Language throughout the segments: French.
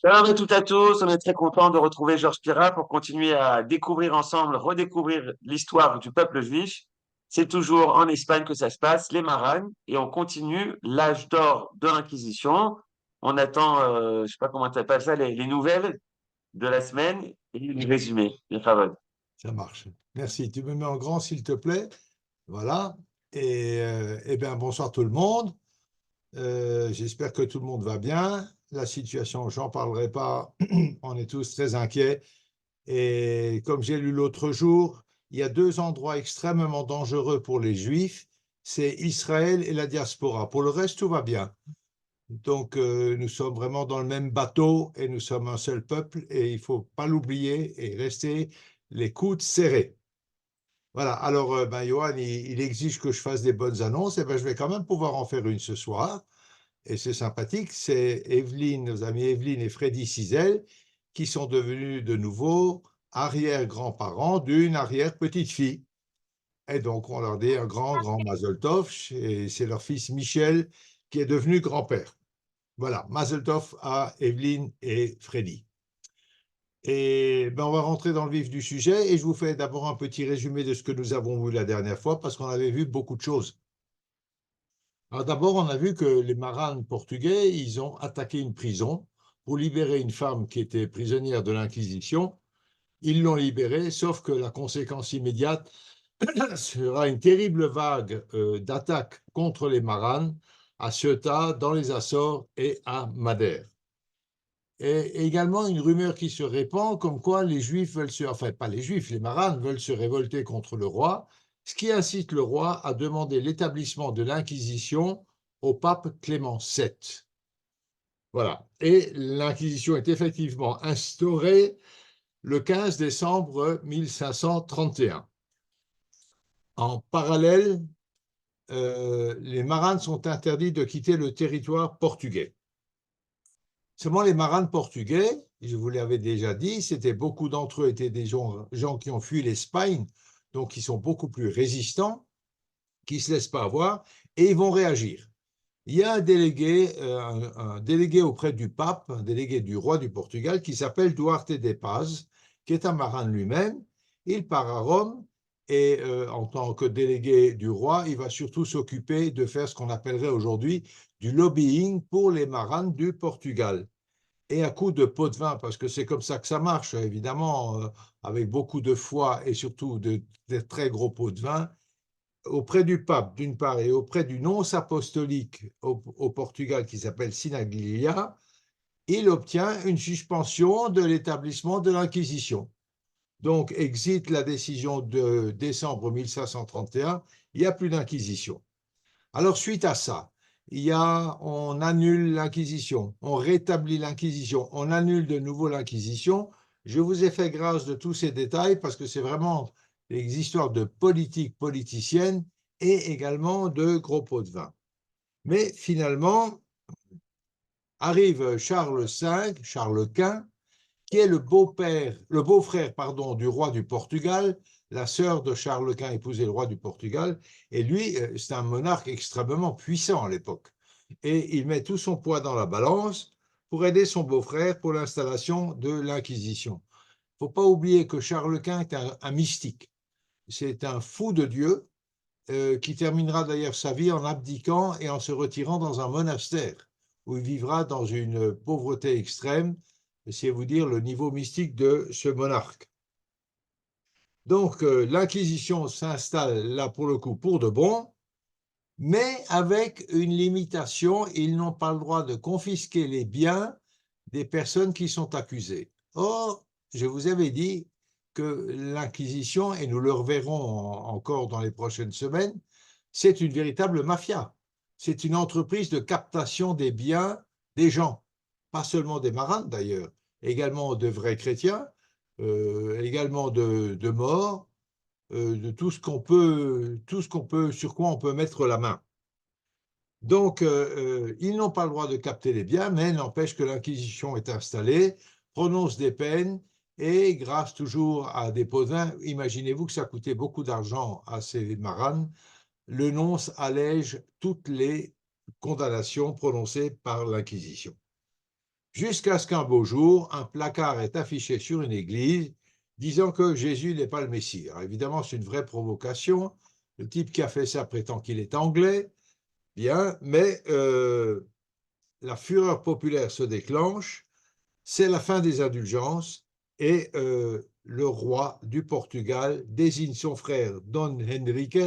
Salut à toutes et à tous, on est très content de retrouver Georges Pira pour continuer à découvrir ensemble, redécouvrir l'histoire du peuple juif. C'est toujours en Espagne que ça se passe, les Maragnes, et on continue l'âge d'or de l'Inquisition. On attend, je sais pas comment tu appelles ça, les nouvelles de la semaine et le résumé, les favoris. Ça marche. Merci. Tu me mets en grand, s'il te plaît. Voilà. Eh bien, bonsoir tout le monde. J'espère que tout le monde va bien. La situation, j'en parlerai pas. On est tous très inquiets. Et comme j'ai lu l'autre jour, il y a deux endroits extrêmement dangereux pour les Juifs. C'est Israël et la diaspora. Pour le reste, tout va bien. Donc, nous sommes vraiment dans le même bateau et nous sommes un seul peuple et il ne faut pas l'oublier et rester les coudes serrés. Voilà, alors ben, Johan, il exige que je fasse des bonnes annonces, et ben, je vais quand même pouvoir en faire une ce soir. Et c'est sympathique, c'est Evelyne, nos amis Evelyne et Freddy Cizel, qui sont devenus de nouveau arrière-grands-parents d'une arrière-petite-fille. Et donc, on leur dit un grand, grand Mazel Tov, et c'est leur fils Michel qui est devenu grand-père. Voilà, Mazel Tov à Evelyne et Freddy. Et ben, on va rentrer dans le vif du sujet et je vous fais d'abord un petit résumé de ce que nous avons vu la dernière fois parce qu'on avait vu beaucoup de choses. Alors d'abord, on a vu que les marins portugais, ils ont attaqué une prison pour libérer une femme qui était prisonnière de l'Inquisition. Ils l'ont libérée, sauf que la conséquence immédiate sera une terrible vague d'attaques contre les marins à Ceuta, dans les Açores et à Madère. Et également une rumeur qui se répand comme quoi les Juifs veulent se, enfin pas les Juifs, les Marans veulent se révolter contre le roi, ce qui incite le roi à demander l'établissement de l'Inquisition au pape Clément VII. Voilà. Et l'Inquisition est effectivement instaurée le 15 décembre 1531. En parallèle, les Marans sont interdits de quitter le territoire portugais. Seulement, les marins portugais, je vous l'avais déjà dit, c'était beaucoup d'entre eux étaient des gens qui ont fui l'Espagne, donc qui sont beaucoup plus résistants, qui ne se laissent pas avoir, et ils vont réagir. Il y a un délégué auprès du pape, un délégué du roi du Portugal, qui s'appelle Duarte de Paz, qui est un marin lui-même. Il part à Rome et en tant que délégué du roi, il va surtout s'occuper de faire ce qu'on appellerait aujourd'hui du lobbying pour les marins du Portugal et à coup de pot de vin, parce que c'est comme ça que ça marche, évidemment, avec beaucoup de foi et surtout de très gros pots de vin, auprès du pape d'une part et auprès du nonce apostolique au Portugal qui s'appelle Sinaglia, il obtient une suspension de l'établissement de l'Inquisition. Donc, exit la décision de décembre 1531, il n'y a plus d'Inquisition. Alors, suite à ça, on annule l'Inquisition, on rétablit l'Inquisition, on annule de nouveau l'Inquisition. Je vous ai fait grâce de tous ces détails parce que c'est vraiment des histoires de politique politicienne et également de gros pots de vin. Mais finalement, arrive Charles V, Charles Quint, qui est le beau-frère, pardon, du roi du Portugal. La sœur de Charles Quint épousait le roi du Portugal. Et lui, c'est un monarque extrêmement puissant à l'époque. Et il met tout son poids dans la balance pour aider son beau-frère pour l'installation de l'Inquisition. Il ne faut pas oublier que Charles Quint est un mystique. C'est un fou de Dieu qui terminera d'ailleurs sa vie en abdiquant et en se retirant dans un monastère où il vivra dans une pauvreté extrême, c'est vous dire le niveau mystique de ce monarque. Donc l'Inquisition s'installe là pour le coup pour de bon, mais avec une limitation, ils n'ont pas le droit de confisquer les biens des personnes qui sont accusées. Or, je vous avais dit que l'Inquisition, et nous le reverrons encore dans les prochaines semaines, c'est une véritable mafia. C'est une entreprise de captation des biens des gens, pas seulement des marins d'ailleurs, également de vrais chrétiens, également de morts, de sur quoi on peut mettre la main. Donc, ils n'ont pas le droit de capter les biens, mais n'empêche que l'Inquisition est installée, prononce des peines, et grâce toujours à des pots de vin, imaginez-vous que ça coûtait beaucoup d'argent à ces marins, le nonce allège toutes les condamnations prononcées par l'Inquisition. jusqu'à ce qu'un beau jour, un placard est affiché sur une église disant que Jésus n'est pas le Messie. Alors évidemment, c'est une vraie provocation. Le type qui a fait ça prétend qu'il est anglais, bien, mais la fureur populaire se déclenche, c'est la fin des indulgences et le roi du Portugal désigne son frère Don Henrique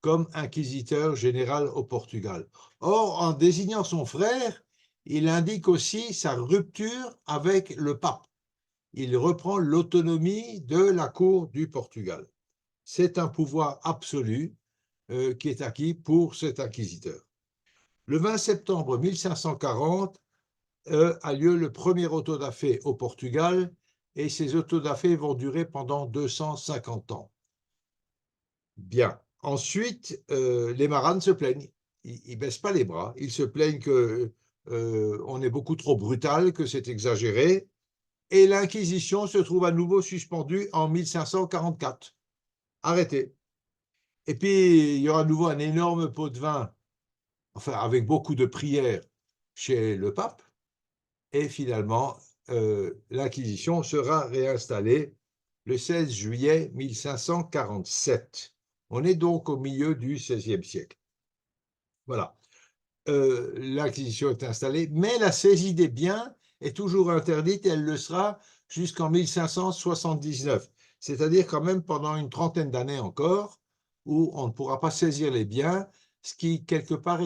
comme inquisiteur général au Portugal. Or, en désignant son frère, il indique aussi sa rupture avec le pape. Il reprend l'autonomie de la cour du Portugal. C'est un pouvoir absolu qui est acquis pour cet inquisiteur. Le 20 septembre 1540 a lieu le premier auto-da-fé au Portugal et ces auto-da-fé vont durer pendant 250 ans. Bien. Ensuite, les maranes se plaignent. Ils ne baissent pas les bras. Ils se plaignent qu'on est beaucoup trop brutal, que c'est exagéré. Et l'Inquisition se trouve à nouveau suspendue en 1544. Arrêtée. Et puis, il y aura à nouveau un énorme pot de vin, enfin, avec beaucoup de prières chez le pape. Et finalement, l'Inquisition sera réinstallée le 16 juillet 1547. On est donc au milieu du XVIe siècle. Voilà. L'Inquisition est installée, mais la saisie des biens est toujours interdite et elle le sera jusqu'en 1579. C'est-à-dire quand même pendant une trentaine d'années encore, où on ne pourra pas saisir les biens, ce qui quelque part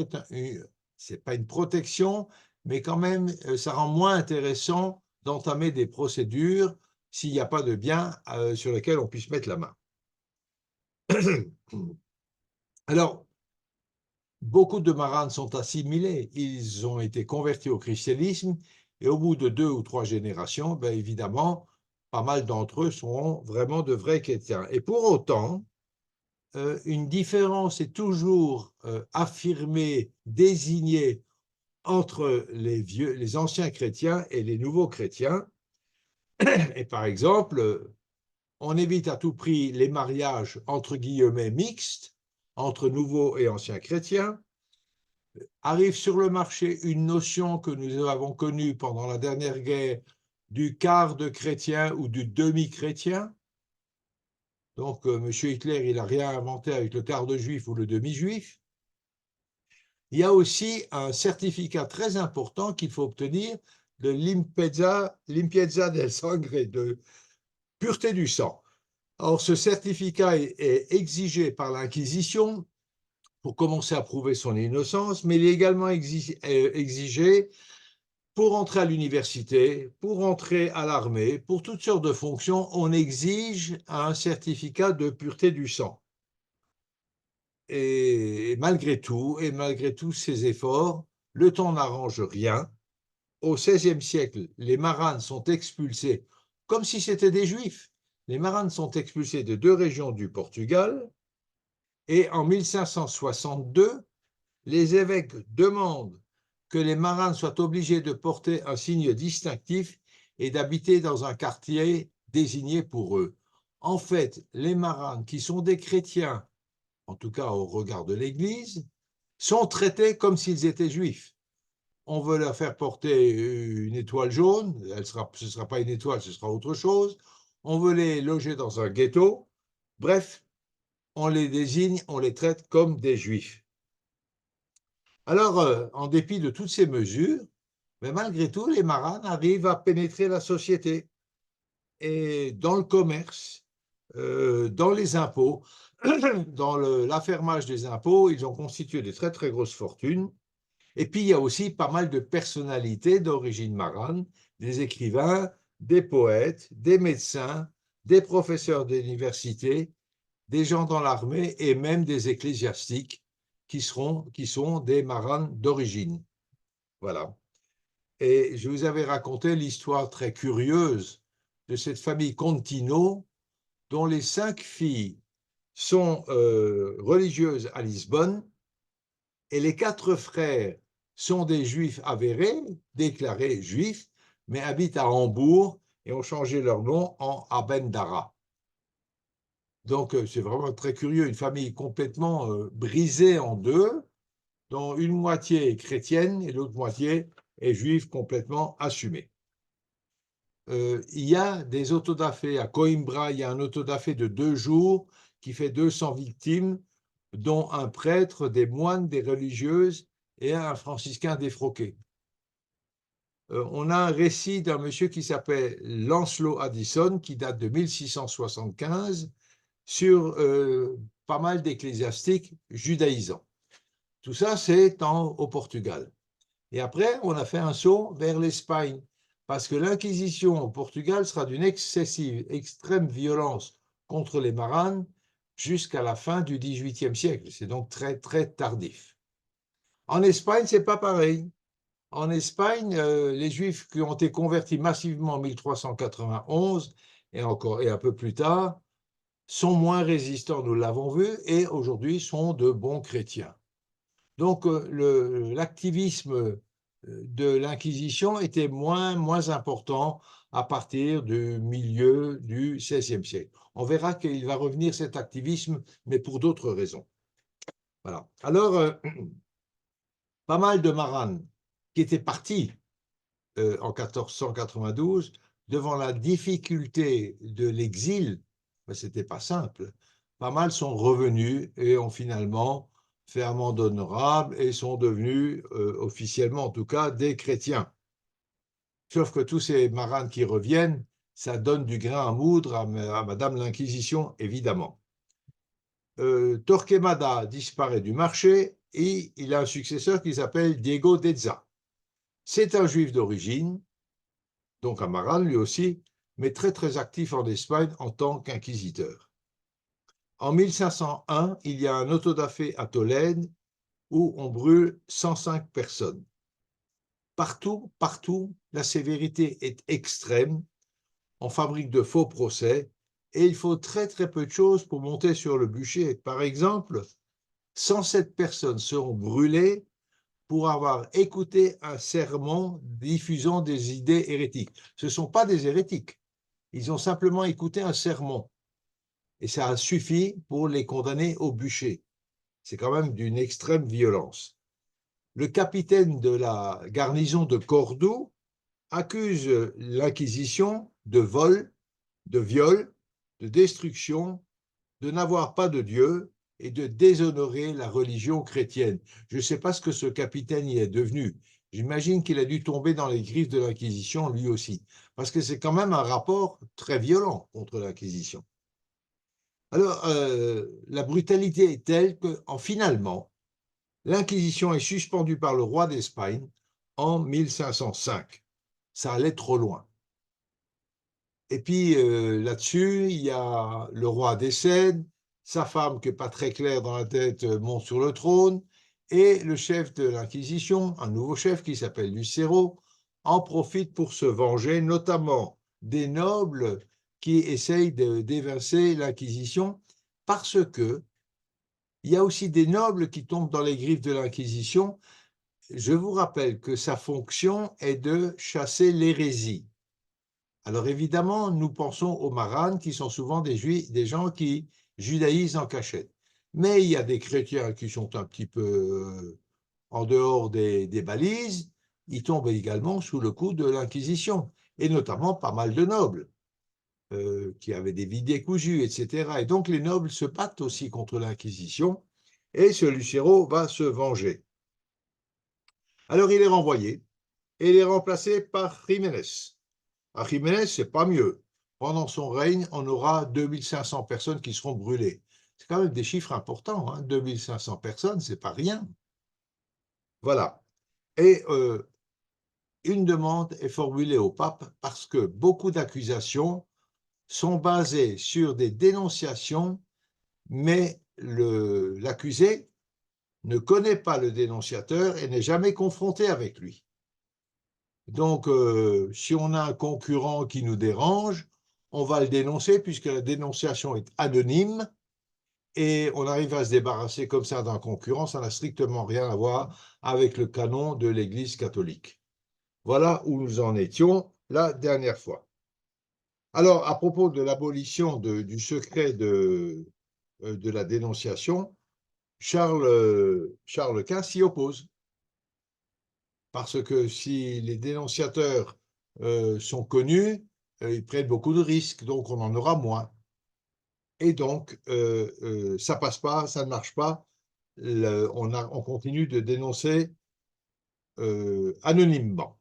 c'est pas une protection, mais quand même ça rend moins intéressant d'entamer des procédures s'il n'y a pas de biens sur lesquels on puisse mettre la main. Alors, beaucoup de maranes sont assimilés, ils ont été convertis au christianisme et au bout de 2 ou 3 générations, ben évidemment, pas mal d'entre eux seront vraiment de vrais chrétiens. Et pour autant, une différence est toujours affirmée, désignée entre les anciens chrétiens et les nouveaux chrétiens. Et par exemple, on évite à tout prix les mariages entre guillemets mixtes entre nouveaux et anciens chrétiens. Arrive sur le marché une notion que nous avons connue pendant la dernière guerre du quart de chrétien ou du demi-chrétien. Donc, M. Hitler, il n'a rien inventé avec le quart de juif ou le demi-juif. Il y a aussi un certificat très important qu'il faut obtenir de limpieza del sangre, de pureté du sang. Or, ce certificat est exigé par l'Inquisition pour commencer à prouver son innocence, mais il est également exigé pour entrer à l'université, pour entrer à l'armée, pour toutes sortes de fonctions, on exige un certificat de pureté du sang. Et malgré tous ces efforts, le temps n'arrange rien. Au XVIe siècle, les maranes sont expulsés comme si c'était des juifs. Les maranes sont expulsés de 2 régions du Portugal et en 1562, les évêques demandent que les maranes soient obligés de porter un signe distinctif et d'habiter dans un quartier désigné pour eux. En fait, les maranes, qui sont des chrétiens, en tout cas au regard de l'Église, sont traités comme s'ils étaient juifs. On veut leur faire porter une étoile jaune, ce ne sera pas une étoile, ce sera autre chose. On veut les loger dans un ghetto. Bref, on les désigne, on les traite comme des juifs. Alors, en dépit de toutes ces mesures, mais malgré tout, les maranes arrivent à pénétrer la société et dans le commerce, dans les impôts, dans l'affermage des impôts, ils ont constitué de très très grosses fortunes. Et puis, il y a aussi pas mal de personnalités d'origine marane, des écrivains, des poètes, des médecins, des professeurs d'université, des gens dans l'armée et même des ecclésiastiques qui sont des maranes d'origine. Voilà. Et je vous avais raconté l'histoire très curieuse de cette famille Contino, dont les 5 filles sont religieuses à Lisbonne, et les 4 frères sont des juifs avérés, déclarés juifs, mais habitent à Hambourg et ont changé leur nom en Abendara. Donc, c'est vraiment très curieux, une famille complètement brisée en deux, dont une moitié est chrétienne et l'autre moitié et juive complètement assumée. Il y a des autodafés. À Coimbra, il y a un autodafé de 2 jours qui fait 200 victimes, dont un prêtre, des moines, des religieuses et un franciscain défroqué. On a un récit d'un monsieur qui s'appelle Lancelot Addison, qui date de 1675, sur pas mal d'ecclésiastiques judaïsants. Tout ça, c'est au Portugal. Et après, on a fait un saut vers l'Espagne, parce que l'Inquisition au Portugal sera d'une excessive, extrême violence contre les maranes jusqu'à la fin du XVIIIe siècle. C'est donc très, très tardif. En Espagne, c'est pas pareil. En Espagne, les Juifs qui ont été convertis massivement en 1391 et un peu plus tard sont moins résistants, nous l'avons vu, et aujourd'hui sont de bons chrétiens. Donc l'activisme de l'Inquisition était moins important à partir du milieu du XVIe siècle. On verra qu'il va revenir cet activisme, mais pour d'autres raisons. Voilà. Alors, pas mal de maranes qui étaient partis en 1492 devant la difficulté de l'exil, ben, ce n'était pas simple. Pas mal sont revenus et ont finalement fait amende honorable et sont devenus, officiellement en tout cas, des chrétiens. Sauf que tous ces maranes qui reviennent, ça donne du grain à moudre à Madame l'Inquisition, évidemment. Torquemada disparaît du marché et il a un successeur qui s'appelle Diego Deza. C'est un juif d'origine, donc un marane lui aussi, mais très très actif en Espagne en tant qu'inquisiteur. En 1501, il y a un autodafé à Tolède où on brûle 105 personnes. Partout, la sévérité est extrême, on fabrique de faux procès et il faut très très peu de choses pour monter sur le bûcher. Par exemple, 107 personnes seront brûlées pour avoir écouté un sermon diffusant des idées hérétiques. Ce ne sont pas des hérétiques, ils ont simplement écouté un sermon. Et ça a suffi pour les condamner au bûcher. C'est quand même d'une extrême violence. Le capitaine de la garnison de Cordoue accuse l'Inquisition de vol, de viol, de destruction, de n'avoir pas de Dieu et de déshonorer la religion chrétienne. Je ne sais pas ce que ce capitaine y est devenu. J'imagine qu'il a dû tomber dans les griffes de l'Inquisition lui aussi, parce que c'est quand même un rapport très violent contre l'Inquisition. Alors, la brutalité est telle que, finalement, l'Inquisition est suspendue par le roi d'Espagne en 1505. Ça allait trop loin. Et puis, là-dessus, il y a le roi décède, sa femme, qui n'est pas très claire dans la tête, monte sur le trône, et le chef de l'Inquisition, un nouveau chef qui s'appelle Lucero, en profite pour se venger, notamment des nobles qui essayent d'évincer l'Inquisition, parce que il y a aussi des nobles qui tombent dans les griffes de l'Inquisition. Je vous rappelle que sa fonction est de chasser l'hérésie. Alors évidemment, nous pensons aux maranes qui sont souvent des gens qui judaïsent en cachette. Mais il y a des chrétiens qui sont un petit peu en dehors des balises. Ils tombent également sous le coup de l'Inquisition, et notamment pas mal de nobles. Qui avaient des vies décousues, etc. Et donc les nobles se battent aussi contre l'Inquisition, et ce Lucero va se venger. Alors il est renvoyé, et il est remplacé par Jiménez. À Jiménez, c'est pas mieux. Pendant son règne, on aura 2500 personnes qui seront brûlées. C'est quand même des chiffres importants, hein. 2500 personnes, c'est pas rien. Voilà. Et une demande est formulée au pape parce que beaucoup d'accusations sont basées sur des dénonciations, mais l'accusé ne connaît pas le dénonciateur et n'est jamais confronté avec lui. Donc, si on a un concurrent qui nous dérange, on va le dénoncer puisque la dénonciation est anonyme et on arrive à se débarrasser comme ça d'un concurrent, ça n'a strictement rien à voir avec le canon de l'Église catholique. Voilà où nous en étions la dernière fois. Alors, à propos de l'abolition du secret de la dénonciation, Charles Quint s'y oppose. parce que si les dénonciateurs sont connus, ils prennent beaucoup de risques, donc on en aura moins. Et donc, ça passe pas, ça ne marche pas. On continue de dénoncer anonymement.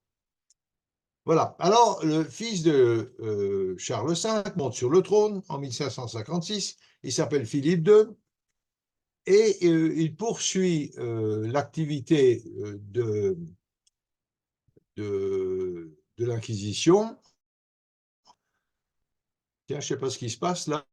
Voilà. Alors, le fils de Charles V monte sur le trône en 1556. Il s'appelle Philippe II et il poursuit l'activité de l'Inquisition. Tiens, je ne sais pas ce qui se passe là.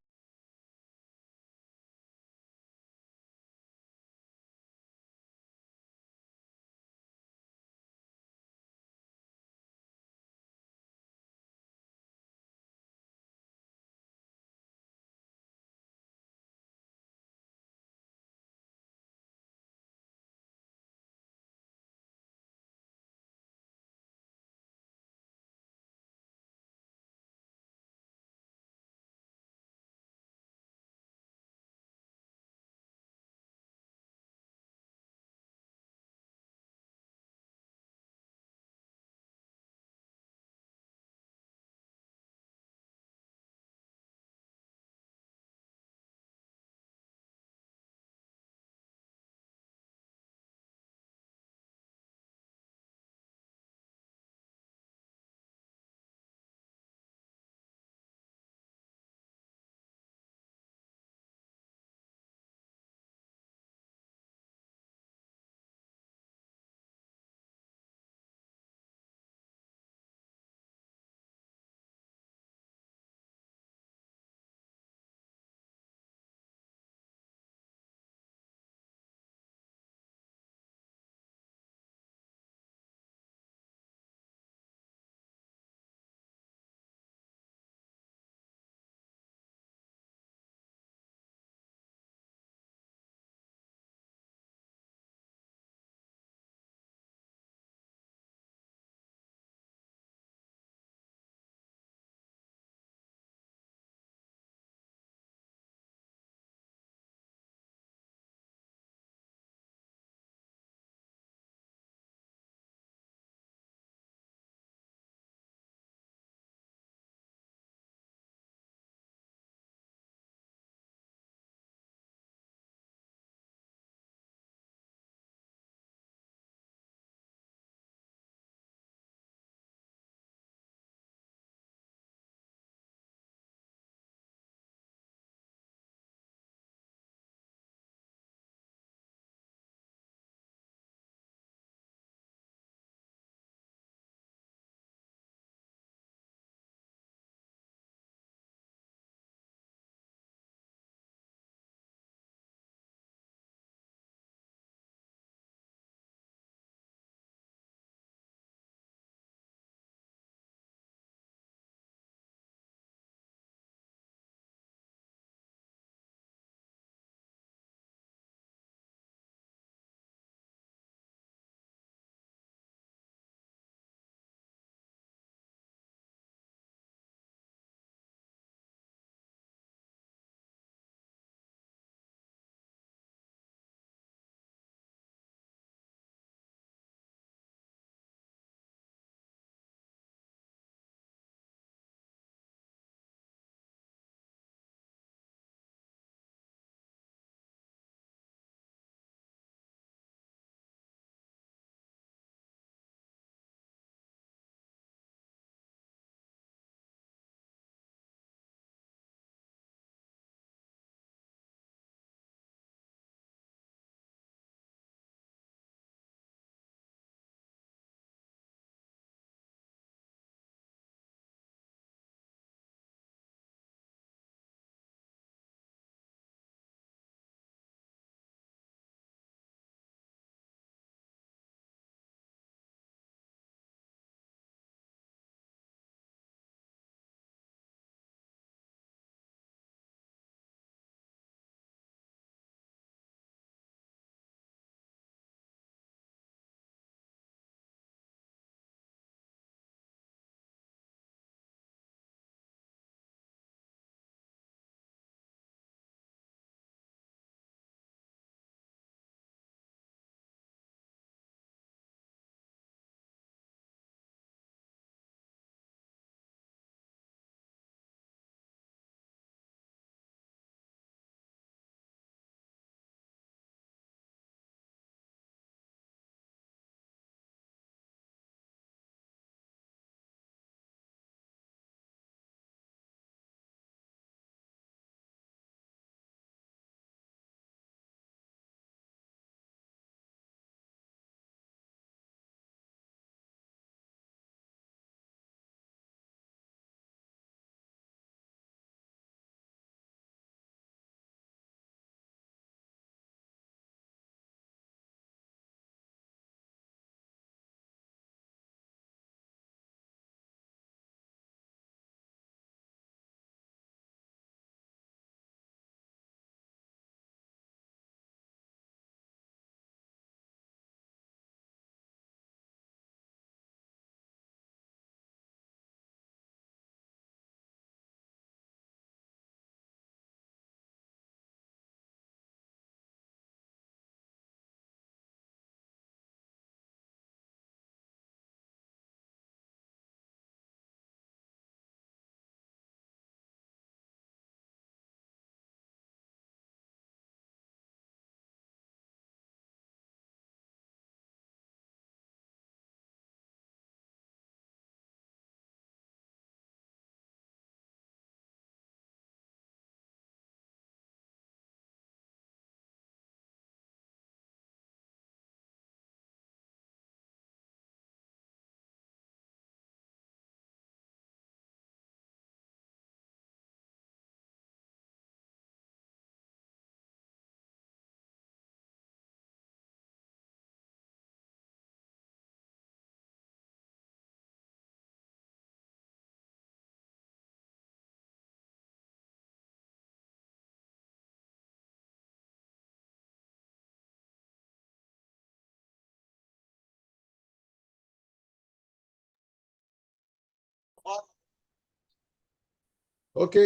OK.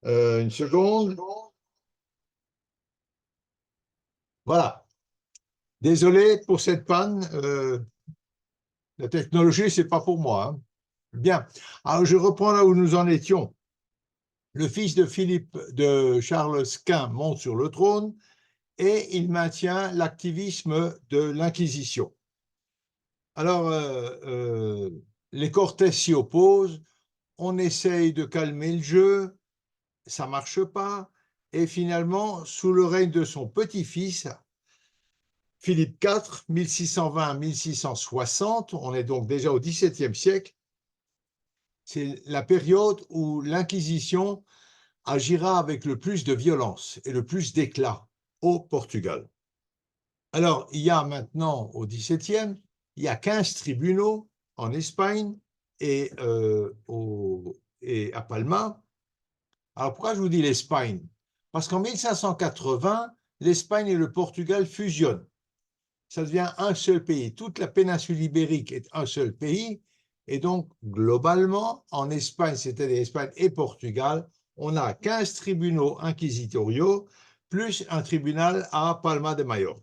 Une seconde. Voilà. Désolé pour cette panne. La technologie, c'est pas pour moi, hein. Bien. Alors, je reprends là où nous en étions. Le fils de Philippe de Charles Quint monte sur le trône et il maintient l'activisme de l'Inquisition. Alors, les Cortés s'y opposent, on essaye de calmer le jeu, ça ne marche pas, et finalement, sous le règne de son petit-fils, Philippe IV, 1620-1660, on est donc déjà au XVIIe siècle, c'est la période où l'Inquisition agira avec le plus de violence et le plus d'éclat au Portugal. Alors, il y a maintenant, au XVIIe, il y a 15 tribunaux en Espagne et, et à Palma. Alors, pourquoi je vous dis l'Espagne? Parce qu'en 1580, l'Espagne et le Portugal fusionnent. Ça devient un seul pays. Toute la péninsule ibérique est un seul pays. Et donc, globalement, en Espagne, c'est-à-dire Espagne et Portugal, on a 15 tribunaux inquisitoriaux, plus un tribunal à Palma de Majorque.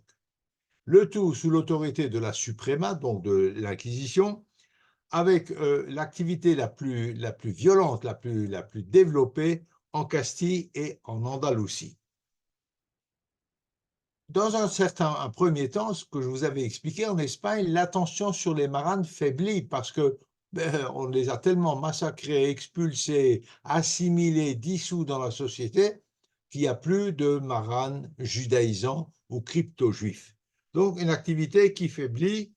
Le tout sous l'autorité de la Suprema, donc de l'Inquisition, avec l'activité la plus violente, la plus développée en Castille et en Andalousie. Dans un premier temps, ce que je vous avais expliqué, en Espagne, l'attention sur les maranes faiblit parce que on les a tellement massacrés, expulsés, assimilés, dissous dans la société qu'il n'y a plus de maranes judaïsants ou crypto-juifs. Donc, une activité qui faiblit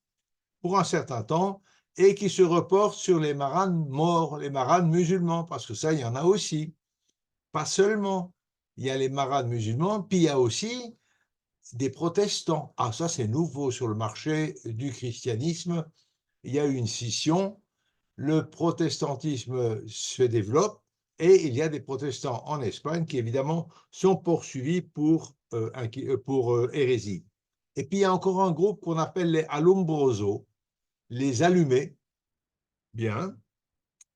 pour un certain temps et qui se reporte sur les maranes morts, les maranes musulmans, parce que ça, il y en a aussi. Pas seulement, il y a les maranes musulmans, puis il y a aussi des protestants. Ah, ça, c'est nouveau sur le marché du christianisme. Il y a eu une scission, le protestantisme se développe et il y a des protestants en Espagne qui, évidemment, sont poursuivis pour hérésie. Et puis, il y a encore un groupe qu'on appelle les Alumbrosos, les allumés. Bien.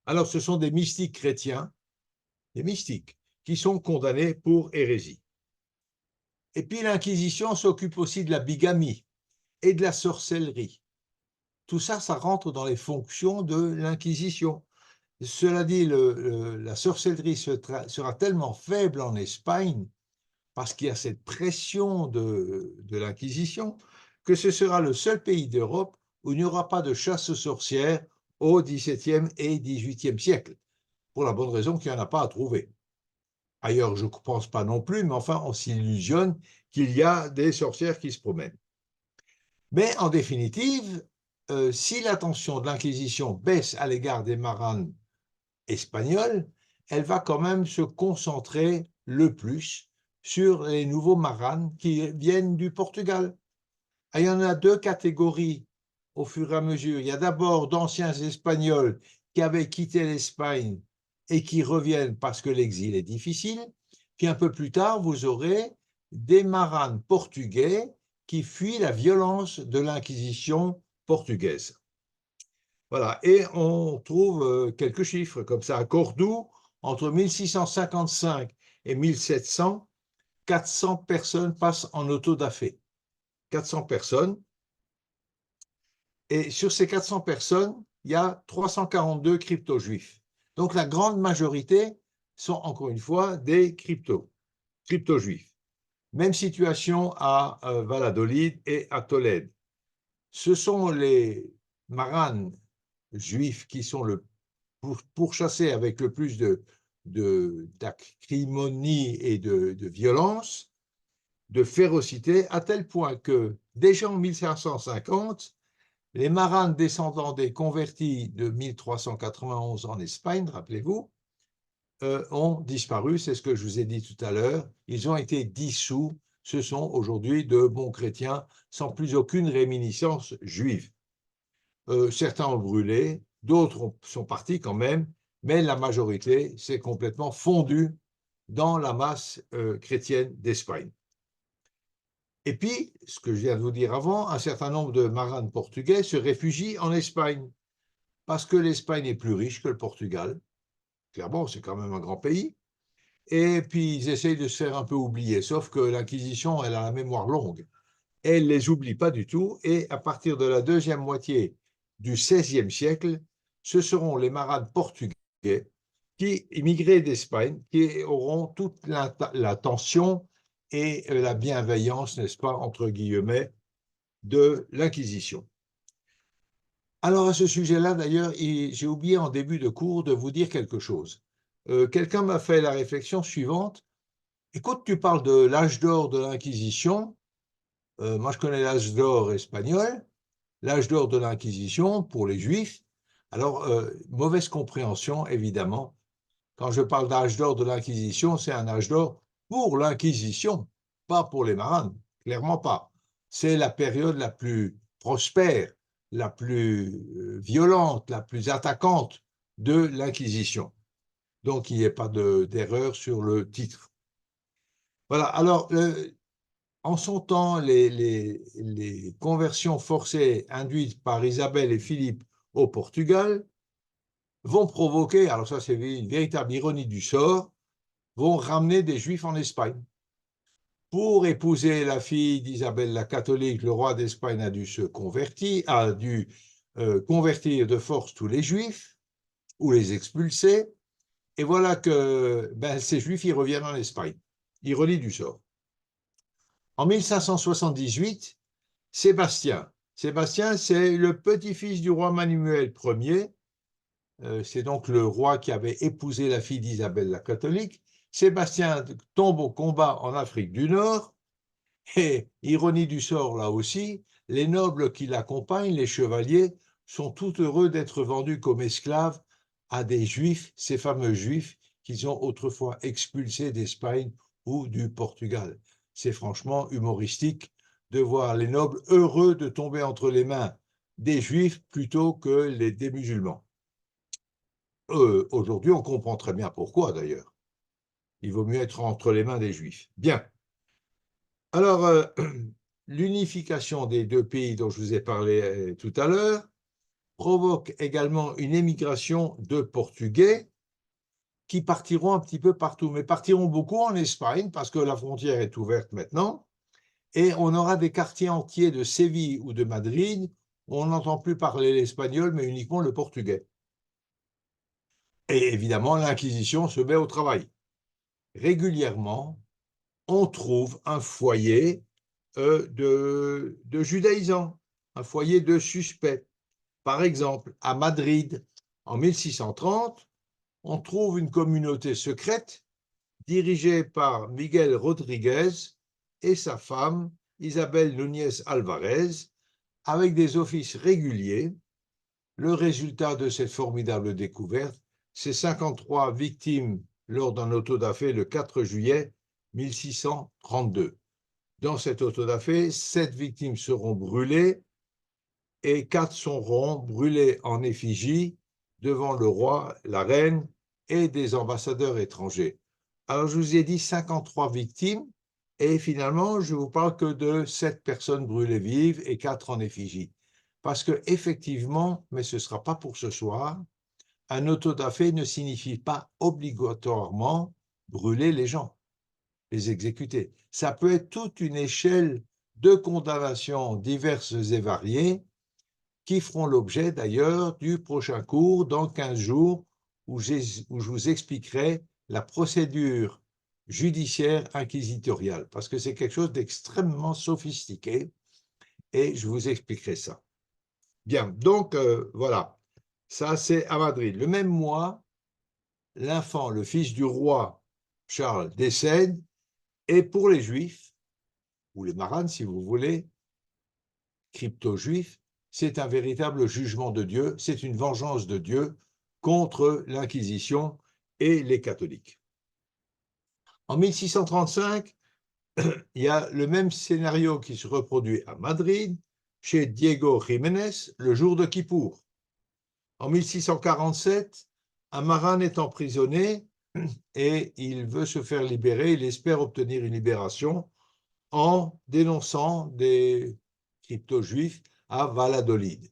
Alors, ce sont des mystiques chrétiens, des mystiques, qui sont condamnés pour hérésie. Et puis, l'Inquisition s'occupe aussi de la bigamie et de la sorcellerie. Tout ça, ça rentre dans les fonctions de l'Inquisition. Cela dit, la sorcellerie sera tellement faible en Espagne, parce qu'il y a cette pression de l'Inquisition, que ce sera le seul pays d'Europe où il n'y aura pas de chasse aux sorcières au XVIIe et XVIIIe siècle, pour la bonne raison qu'il n'y en a pas à trouver. Ailleurs, je ne pense pas non plus, mais enfin, on s'illusionne qu'il y a des sorcières qui se promènent. Mais en définitive, si l'attention de l'Inquisition baisse à l'égard des maranes espagnols, elle va quand même se concentrer le plus sur les nouveaux maranes qui viennent du Portugal. Et il y en a deux catégories au fur et à mesure. Il y a d'abord d'anciens Espagnols qui avaient quitté l'Espagne et qui reviennent parce que l'exil est difficile. Puis un peu plus tard, vous aurez des maranes portugais qui fuient la violence de l'Inquisition portugaise. Voilà, et on trouve quelques chiffres comme ça. À Cordoue, entre 1655 et 1700, 400 personnes passent en autodafé. 400 personnes. Et sur ces 400 personnes, il y a 342 crypto-juifs. Donc la grande majorité sont encore une fois des crypto-juifs. Même situation à Valladolid et à Tolède. Ce sont les maranes juifs qui sont pourchassés avec le plus d'acrimonie et de violence, de férocité, à tel point que déjà en 1550, les maranes descendants des convertis de 1391 en Espagne, rappelez-vous, ont disparu, c'est ce que je vous ai dit tout à l'heure, ils ont été dissous, ce sont aujourd'hui de bons chrétiens sans plus aucune réminiscence juive. Certains ont brûlé, d'autres sont partis quand même, mais la majorité s'est complètement fondue dans la masse chrétienne d'Espagne. Et puis, ce que je viens de vous dire avant, un certain nombre de maranes portugais se réfugient en Espagne, parce que l'Espagne est plus riche que le Portugal, clairement, c'est quand même un grand pays. Et puis, ils essayent de se faire un peu oublier, sauf que l'Inquisition, elle a la mémoire longue. Elle ne les oublie pas du tout, et à partir de la deuxième moitié du XVIe siècle, ce seront les marades portugais qui, immigrés d'Espagne, qui auront toute l'attention et la bienveillance, n'est-ce pas, entre guillemets, de l'Inquisition. Alors, à ce sujet-là, d'ailleurs, j'ai oublié en début de cours de vous dire quelque chose. Quelqu'un m'a fait la réflexion suivante. Écoute, tu parles de l'âge d'or de l'Inquisition. Moi, je connais l'âge d'or espagnol, l'âge d'or de l'Inquisition pour les Juifs. Alors, mauvaise compréhension, évidemment. Quand je parle d'âge d'or de l'Inquisition, c'est un âge d'or pour l'Inquisition, pas pour les marins, clairement pas. C'est la période la plus prospère, la plus violente, la plus attaquante de l'Inquisition. Donc, il n'y a pas d'erreur sur le titre. Voilà, alors, en son temps, les conversions forcées induites par Isabelle et Philippe au Portugal vont provoquer, alors ça c'est une véritable ironie du sort, vont ramener des Juifs en Espagne. Pour épouser la fille d'Isabelle la catholique, le roi d'Espagne a dû convertir de force tous les Juifs ou les expulser. Et voilà que ces Juifs, ils reviennent en Espagne. Ironie du sort. En 1578, Sébastien, c'est le petit-fils du roi Manuel Ier. C'est donc le roi qui avait épousé la fille d'Isabelle la catholique. Sébastien tombe au combat en Afrique du Nord. Et, ironie du sort là aussi, les nobles qui l'accompagnent, les chevaliers, sont tout heureux d'être vendus comme esclaves à des juifs, ces fameux juifs qu'ils ont autrefois expulsés d'Espagne ou du Portugal. C'est franchement humoristique de voir les nobles heureux de tomber entre les mains des juifs plutôt que des musulmans. Aujourd'hui, on comprend très bien pourquoi d'ailleurs. Il vaut mieux être entre les mains des juifs. Bien. Alors, l'unification des deux pays dont je vous ai parlé tout à l'heure provoque également une émigration de Portugais qui partiront un petit peu partout, mais partiront beaucoup en Espagne parce que la frontière est ouverte maintenant et on aura des quartiers entiers de Séville ou de Madrid où on n'entend plus parler l'espagnol mais uniquement le portugais. Et évidemment, l'Inquisition se met au travail. Régulièrement, on trouve un foyer de judaïsants, un foyer de suspects. Par exemple, à Madrid, en 1630, on trouve une communauté secrète dirigée par Miguel Rodriguez et sa femme Isabel Núñez Alvarez, avec des offices réguliers. Le résultat de cette formidable découverte, c'est 53 victimes lors d'un auto-da-fé le 4 juillet 1632. Dans cet auto-da-fé, 7 victimes seront brûlées et 4 seront brûlées en effigie devant le roi, la reine et des ambassadeurs étrangers. Alors, je vous ai dit 53 victimes et finalement, je ne vous parle que de 7 personnes brûlées vives et 4 en effigie. Parce que effectivement, mais ce ne sera pas pour ce soir, un auto-da-fé ne signifie pas obligatoirement brûler les gens, les exécuter. Ça peut être toute une échelle de condamnations diverses et variées qui feront l'objet d'ailleurs du prochain cours dans 15 jours où je vous expliquerai la procédure judiciaire inquisitoriale parce que c'est quelque chose d'extrêmement sophistiqué et je vous expliquerai ça. Bien, donc voilà, ça c'est à Madrid. Le même mois, l'enfant, le fils du roi Charles décède et pour les Juifs, ou les Marans si vous voulez, crypto-juifs, c'est un véritable jugement de Dieu, c'est une vengeance de Dieu contre l'Inquisition et les catholiques. En 1635, il y a le même scénario qui se reproduit à Madrid, chez Diego Jiménez, le jour de Kippour. En 1647, un marin est emprisonné et il veut se faire libérer, il espère obtenir une libération en dénonçant des crypto-juifs à Valladolid.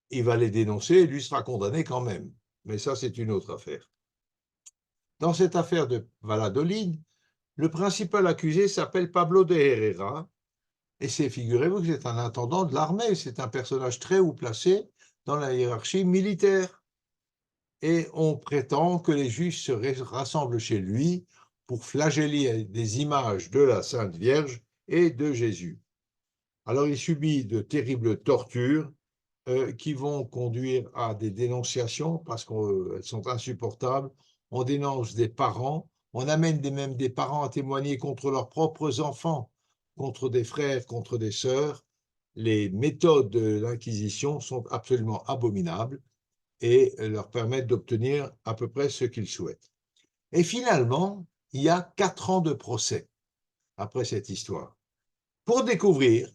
Il va les dénoncer et lui sera condamné quand même. Mais ça, c'est une autre affaire. Dans cette affaire de Valladolid, le principal accusé s'appelle Pablo de Herrera, et figurez-vous que c'est un intendant de l'armée, c'est un personnage très haut placé dans la hiérarchie militaire. Et on prétend que les Juifs se rassemblent chez lui pour flageller des images de la Sainte Vierge et de Jésus. Alors il subit de terribles tortures qui vont conduire à des dénonciations parce qu'elles sont insupportables. On dénonce des parents, on amène même des parents à témoigner contre leurs propres enfants, contre des frères, contre des sœurs. Les méthodes de l'Inquisition sont absolument abominables et leur permettent d'obtenir à peu près ce qu'ils souhaitent. Et finalement, il y a 4 ans de procès après cette histoire pour découvrir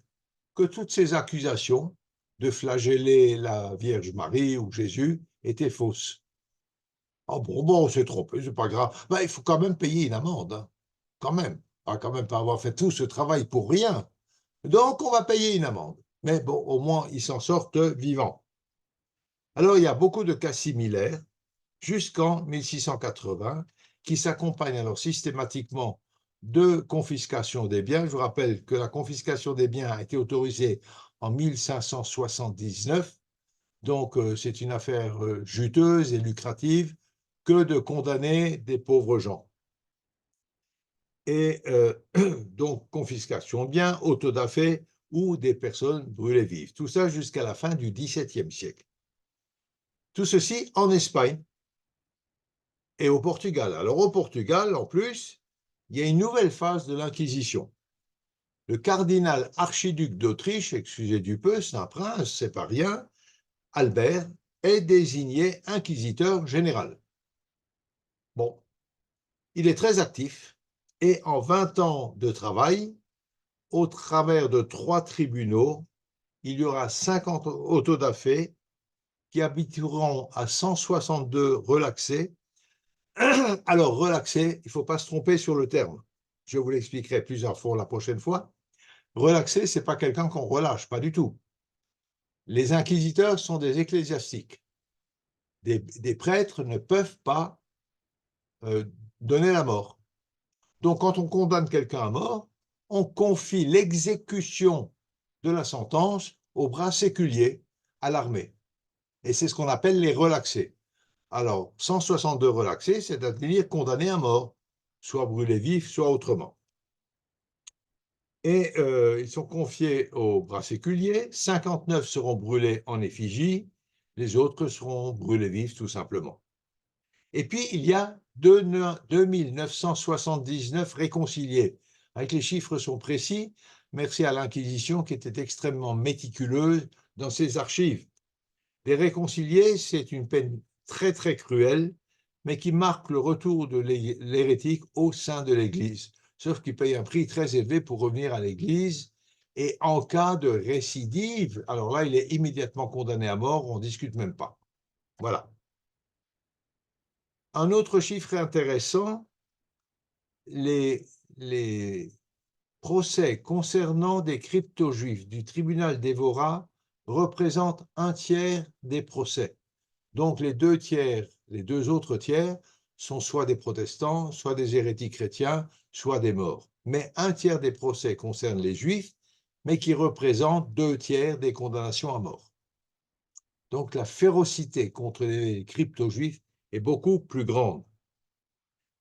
que toutes ces accusations de flageller la Vierge Marie ou Jésus étaient fausses. Oh bon, on s'est trompé, c'est pas grave. Ben, il faut quand même payer une amende, hein. Quand même. Quand même pas avoir fait tout ce travail pour rien. Donc, on va payer une amende. Mais bon, au moins, ils s'en sortent vivants. Alors, il y a beaucoup de cas similaires jusqu'en 1680 qui s'accompagnent alors systématiquement de confiscation des biens. Je vous rappelle que la confiscation des biens a été autorisée en 1579, donc c'est une affaire juteuse et lucrative que de condamner des pauvres gens. Et donc confiscation de biens, auto-da-fé ou des personnes brûlées vives. Tout ça jusqu'à la fin du XVIIe siècle. Tout ceci en Espagne et au Portugal. Alors au Portugal, en plus, il y a une nouvelle phase de l'Inquisition. Le cardinal archiduc d'Autriche, excusez du peu, c'est un prince, c'est pas rien, Albert, est désigné inquisiteur général. Bon, il est très actif et en 20 ans de travail, au travers de 3 tribunaux, il y aura 50 autodafés qui habiteront à 162 relaxés. Alors, relaxé, il ne faut pas se tromper sur le terme. Je vous l'expliquerai plusieurs fois la prochaine fois. Relaxé, ce n'est pas quelqu'un qu'on relâche, pas du tout. Les inquisiteurs sont des ecclésiastiques. Des prêtres ne peuvent pas donner la mort. Donc, quand on condamne quelqu'un à mort, on confie l'exécution de la sentence au bras séculier, à l'armée. Et c'est ce qu'on appelle les relaxés. Alors, 162 relaxés, c'est-à-dire condamnés à mort, soit brûlés vifs, soit autrement. Et ils sont confiés au bras séculier, 59 seront brûlés en effigie, les autres seront brûlés vifs tout simplement. Et puis, il y a 2979 réconciliés. Avec les chiffres sont précis, merci à l'Inquisition qui était extrêmement méticuleuse dans ses archives. Les réconciliés, c'est une peine très très cruelle, mais qui marque le retour de l'hérétique au sein de l'Église. Sauf qu'il paye un prix très élevé pour revenir à l'Église. Et en cas de récidive, alors là, il est immédiatement condamné à mort, on ne discute même pas. Voilà. Un autre chiffre intéressant, les procès concernant des crypto-juifs du tribunal d'Évora représentent 1/3 des procès. Donc les 2 autres tiers sont soit des protestants, soit des hérétiques chrétiens, soit des morts. Mais 1/3 des procès concernent les juifs, mais qui représentent 2/3 des condamnations à mort. Donc la férocité contre les crypto-juifs est beaucoup plus grande.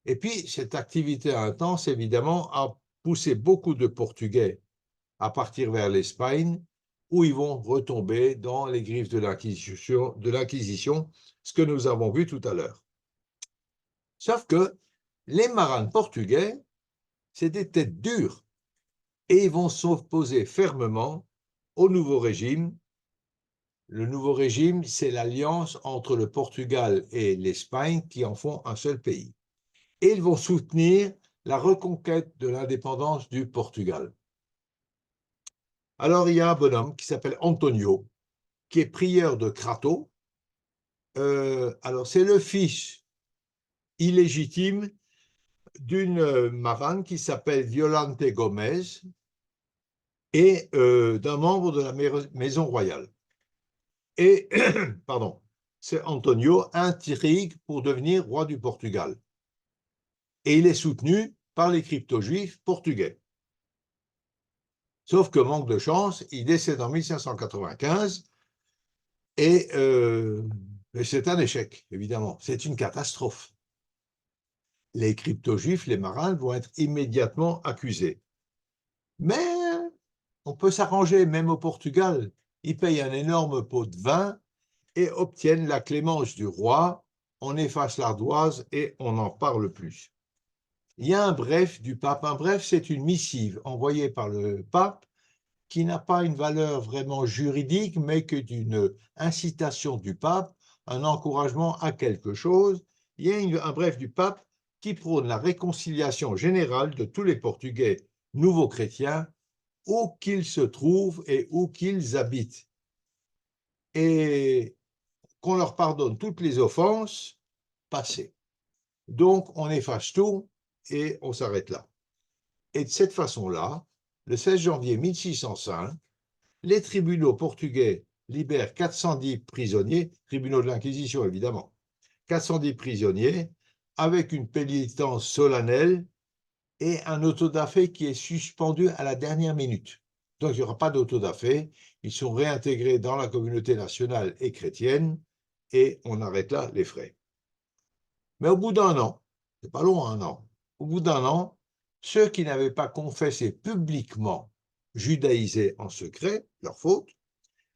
Et puis cette activité intense, évidemment, a poussé beaucoup de Portugais à partir vers l'Espagne, où ils vont retomber dans les griffes de l'Inquisition, ce que nous avons vu tout à l'heure. Sauf que les marins portugais, c'est des têtes dures, et ils vont s'opposer fermement au nouveau régime. Le nouveau régime, c'est l'alliance entre le Portugal et l'Espagne qui en font un seul pays. Et ils vont soutenir la reconquête de l'indépendance du Portugal. Alors, il y a un bonhomme qui s'appelle Antonio, qui est prieur de Crato. Alors, c'est le fils illégitime d'une marane qui s'appelle Violante Gomez et d'un membre de la maison royale. Et, pardon, c'est Antonio intrigue pour devenir roi du Portugal. et il est soutenu par les crypto-juifs portugais. Sauf que, manque de chance, il décède en 1595 et c'est un échec, évidemment. C'est une catastrophe. Les crypto-juifs, les marins, vont être immédiatement accusés. Mais on peut s'arranger, même au Portugal. Ils payent un énorme pot de vin et obtiennent la clémence du roi. On efface l'ardoise et on n'en parle plus. Il y a un bref du pape. Un bref, c'est une missive envoyée par le pape qui n'a pas une valeur vraiment juridique, mais que d'une incitation du pape, un encouragement à quelque chose. Il y a un bref du pape qui prône la réconciliation générale de tous les Portugais nouveaux chrétiens, où qu'ils se trouvent et où qu'ils habitent. Et qu'on leur pardonne toutes les offenses passées. Donc, on efface tout et on s'arrête là. Et de cette façon-là, le 16 janvier 1605, les tribunaux portugais libèrent 410 prisonniers, tribunaux de l'Inquisition évidemment, 410 prisonniers, avec une pénitence solennelle et un autodafé qui est suspendu à la dernière minute. Donc il n'y aura pas d'autodafé, ils sont réintégrés dans la communauté nationale et chrétienne, et on arrête là les frais. Mais au bout d'un an, c'est pas long un an, au bout d'un an, ceux qui n'avaient pas confessé publiquement judaïsé en secret, leur faute,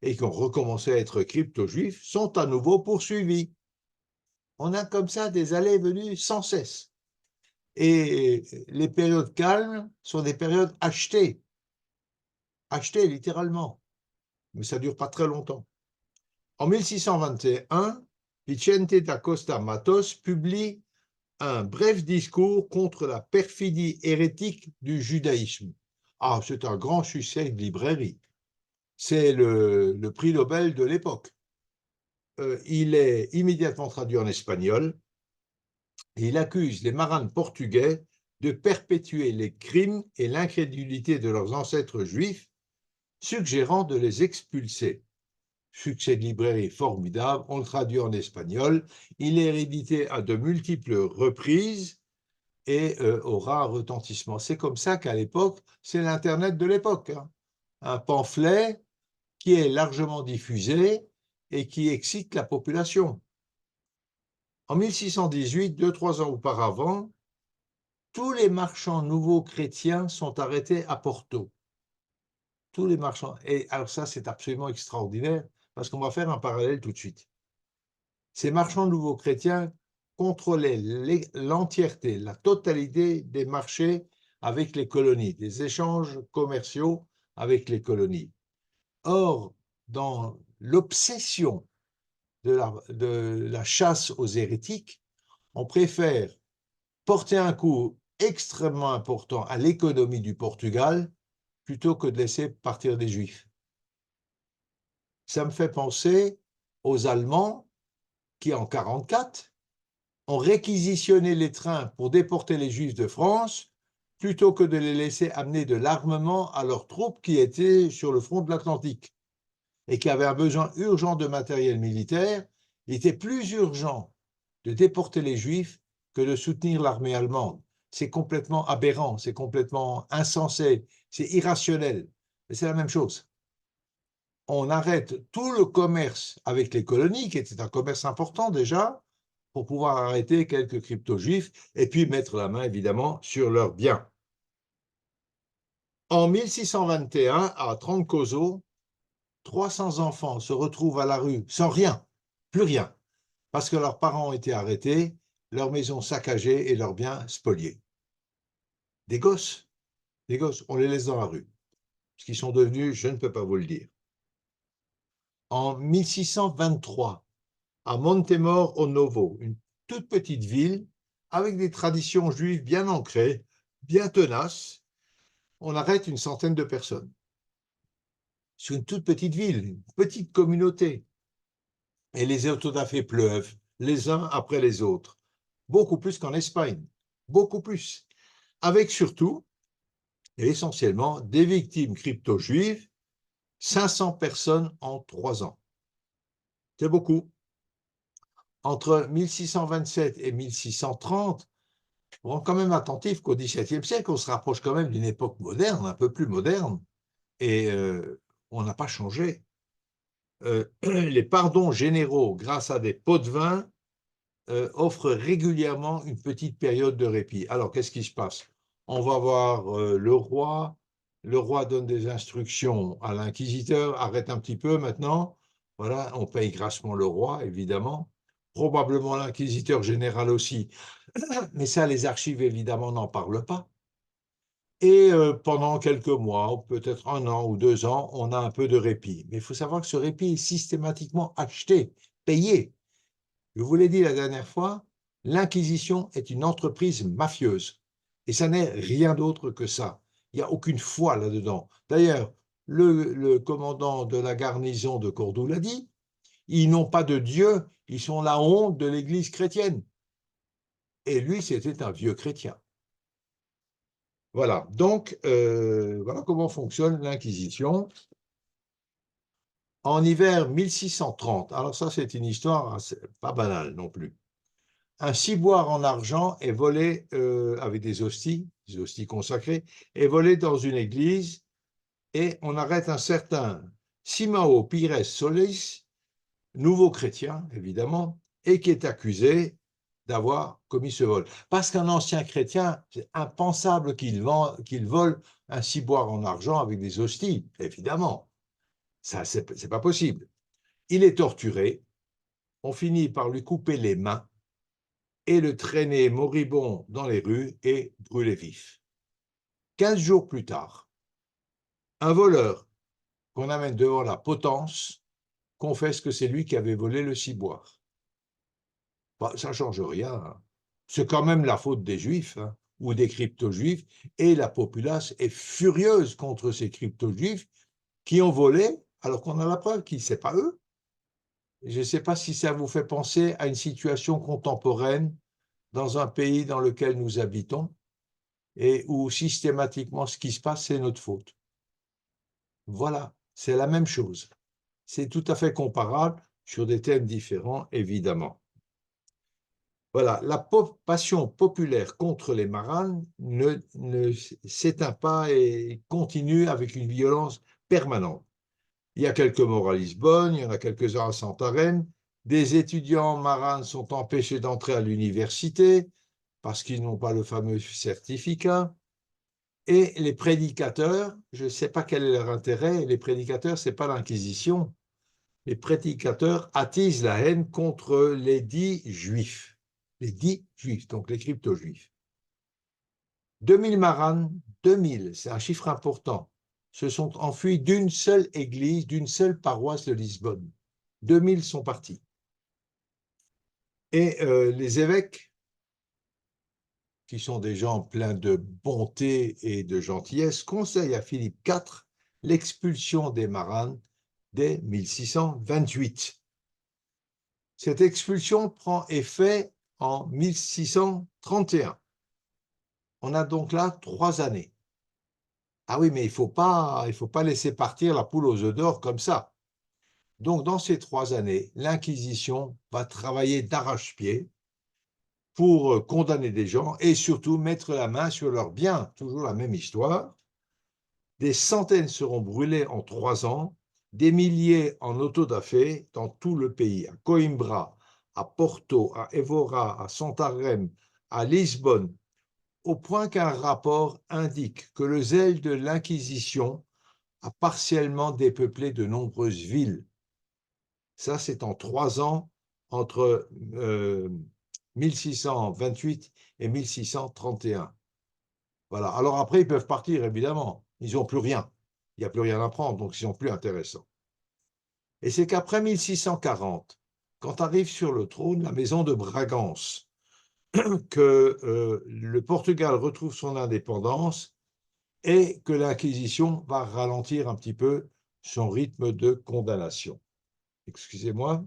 et qui ont recommencé à être crypto-juifs, sont à nouveau poursuivis. On a comme ça des allées et venues sans cesse. Et les périodes calmes sont des périodes achetées littéralement, mais ça ne dure pas très longtemps. En 1621, Vicente da Costa Matos publie un bref discours contre la perfidie hérétique du judaïsme. Ah, c'est un grand succès de librairie. C'est le prix Nobel de l'époque. Il est immédiatement traduit en espagnol et il accuse les marins portugais de perpétuer les crimes et l'incrédulité de leurs ancêtres juifs, suggérant de les expulser. Succès de librairie formidable, on le traduit en espagnol, il est réédité à de multiples reprises et aura un retentissement. C'est comme ça qu'à l'époque, c'est l'Internet de l'époque, hein. Un pamphlet qui est largement diffusé et qui excite la population. En 1618, 2-3 ans auparavant, tous les marchands nouveaux chrétiens sont arrêtés à Porto. Tous les marchands. Et alors ça, c'est absolument extraordinaire, parce qu'on va faire un parallèle tout de suite. Ces marchands nouveaux chrétiens contrôlaient l'entièreté, la totalité des marchés avec les colonies, des échanges commerciaux avec les colonies. Or, dans l'obsession de la chasse aux hérétiques, on préfère porter un coup extrêmement important à l'économie du Portugal plutôt que de laisser partir des Juifs. Ça me fait penser aux Allemands qui, en 1944, ont réquisitionné les trains pour déporter les Juifs de France plutôt que de les laisser amener de l'armement à leurs troupes qui étaient sur le front de l'Atlantique et qui avaient un besoin urgent de matériel militaire. Il était plus urgent de déporter les Juifs que de soutenir l'armée allemande. C'est complètement aberrant, c'est complètement insensé, c'est irrationnel. Mais c'est la même chose. On arrête tout le commerce avec les colonies, qui était un commerce important déjà, pour pouvoir arrêter quelques crypto-juifs et puis mettre la main, évidemment, sur leurs biens. En 1621, à Trancoso, 300 enfants se retrouvent à la rue sans rien, plus rien, parce que leurs parents ont été arrêtés, leurs maisons saccagées et leurs biens spoliés. Des gosses, on les laisse dans la rue. Ce qu'ils sont devenus, je ne peux pas vous le dire. En 1623, à Montemor au Novo, une toute petite ville avec des traditions juives bien ancrées, bien tenaces, on arrête une centaine de personnes. C'est une toute petite ville, une petite communauté. Et les autodafés pleuvent, les uns après les autres. Beaucoup plus qu'en Espagne, beaucoup plus. Avec surtout, et essentiellement, des victimes crypto-juives, 500 personnes en 3 ans. C'est beaucoup. Entre 1627 et 1630, On rend quand même attentif qu'au XVIIe siècle, on se rapproche quand même d'une époque moderne, un peu plus moderne, et on n'a pas changé. Les pardons généraux, grâce à des pots de vin, offrent régulièrement une petite période de répit. Alors, qu'est-ce qui se passe? On va voir le roi donne des instructions à l'inquisiteur, arrête un petit peu maintenant, voilà, on paye grassement le roi, évidemment, probablement l'inquisiteur général aussi, mais ça, les archives, évidemment, n'en parlent pas. Et pendant quelques mois, ou peut-être 1 an ou 2 ans, on a un peu de répit. Mais il faut savoir que ce répit est systématiquement acheté, payé. Je vous l'ai dit la dernière fois, l'Inquisition est une entreprise mafieuse. Et ça n'est rien d'autre que ça. Il n'y a aucune foi là-dedans. D'ailleurs, le commandant de la garnison de Cordoue l'a dit, ils n'ont pas de Dieu, ils sont la honte de l'Église chrétienne. Et lui, c'était un vieux chrétien. Voilà, donc voilà comment fonctionne l'Inquisition. En hiver 1630, alors ça c'est une histoire pas banale non plus. Un ciboire en argent est volé avec des hosties consacrées, est volé dans une église et on arrête un certain Simao Pires Solis, nouveau chrétien évidemment, et qui est accusé d'avoir commis ce vol. Parce qu'un ancien chrétien, c'est impensable qu'il vole un ciboire en argent avec des hosties, évidemment. Ça, c'est pas possible. Il est torturé, on finit par lui couper les mains et le traîner moribond dans les rues et brûler vif. 15 jours plus tard, un voleur qu'on amène devant la potence confesse que c'est lui qui avait volé le ciboire. Bah, ça ne change rien. Hein. C'est quand même la faute des juifs hein, ou des crypto-juifs et la populace est furieuse contre ces crypto-juifs qui ont volé alors qu'on a la preuve que ce n'est pas eux. Je ne sais pas si ça vous fait penser à une situation contemporaine dans un pays dans lequel nous habitons et où systématiquement ce qui se passe, c'est notre faute. Voilà, c'est la même chose. C'est tout à fait comparable sur des thèmes différents, évidemment. Voilà, la passion populaire contre les maranes ne s'éteint pas et continue avec une violence permanente. Il y a quelques morts à Lisbonne, il y en a quelques-uns à Santarém. Des étudiants maranes sont empêchés d'entrer à l'université parce qu'ils n'ont pas le fameux certificat. Et les prédicateurs, je ne sais pas quel est leur intérêt, les prédicateurs, ce n'est pas l'Inquisition. Les prédicateurs attisent la haine contre les dits juifs. Les dits juifs, donc les crypto-juifs. 2000 maranes, 2000, c'est un chiffre important, se sont enfuis d'une seule église, d'une seule paroisse de Lisbonne. 2000 sont partis. Et les évêques, qui sont des gens pleins de bonté et de gentillesse, conseillent à Philippe IV l'expulsion des maranes dès 1628. Cette expulsion prend effet en 1631. On a donc là 3 années. Ah oui, mais il faut pas laisser partir la poule aux œufs d'or comme ça. Donc, dans ces 3 années, l'Inquisition va travailler d'arrache-pied pour condamner des gens et surtout mettre la main sur leurs biens. Toujours la même histoire. Des centaines seront brûlés en 3 ans, des milliers en autodafé dans tout le pays, à Coimbra, à Porto, à Évora, à Santarém, à Lisbonne, au point qu'un rapport indique que le zèle de l'Inquisition a partiellement dépeuplé de nombreuses villes. Ça, c'est en 3 ans, entre 1628 et 1631. Voilà. Alors après, ils peuvent partir, évidemment. Ils n'ont plus rien. Il n'y a plus rien à prendre, donc ils sont plus intéressants. Et c'est qu'après 1640, quand arrive sur le trône la maison de Bragance, que le Portugal retrouve son indépendance et que l'Inquisition va ralentir un petit peu son rythme de condamnation. Excusez-moi.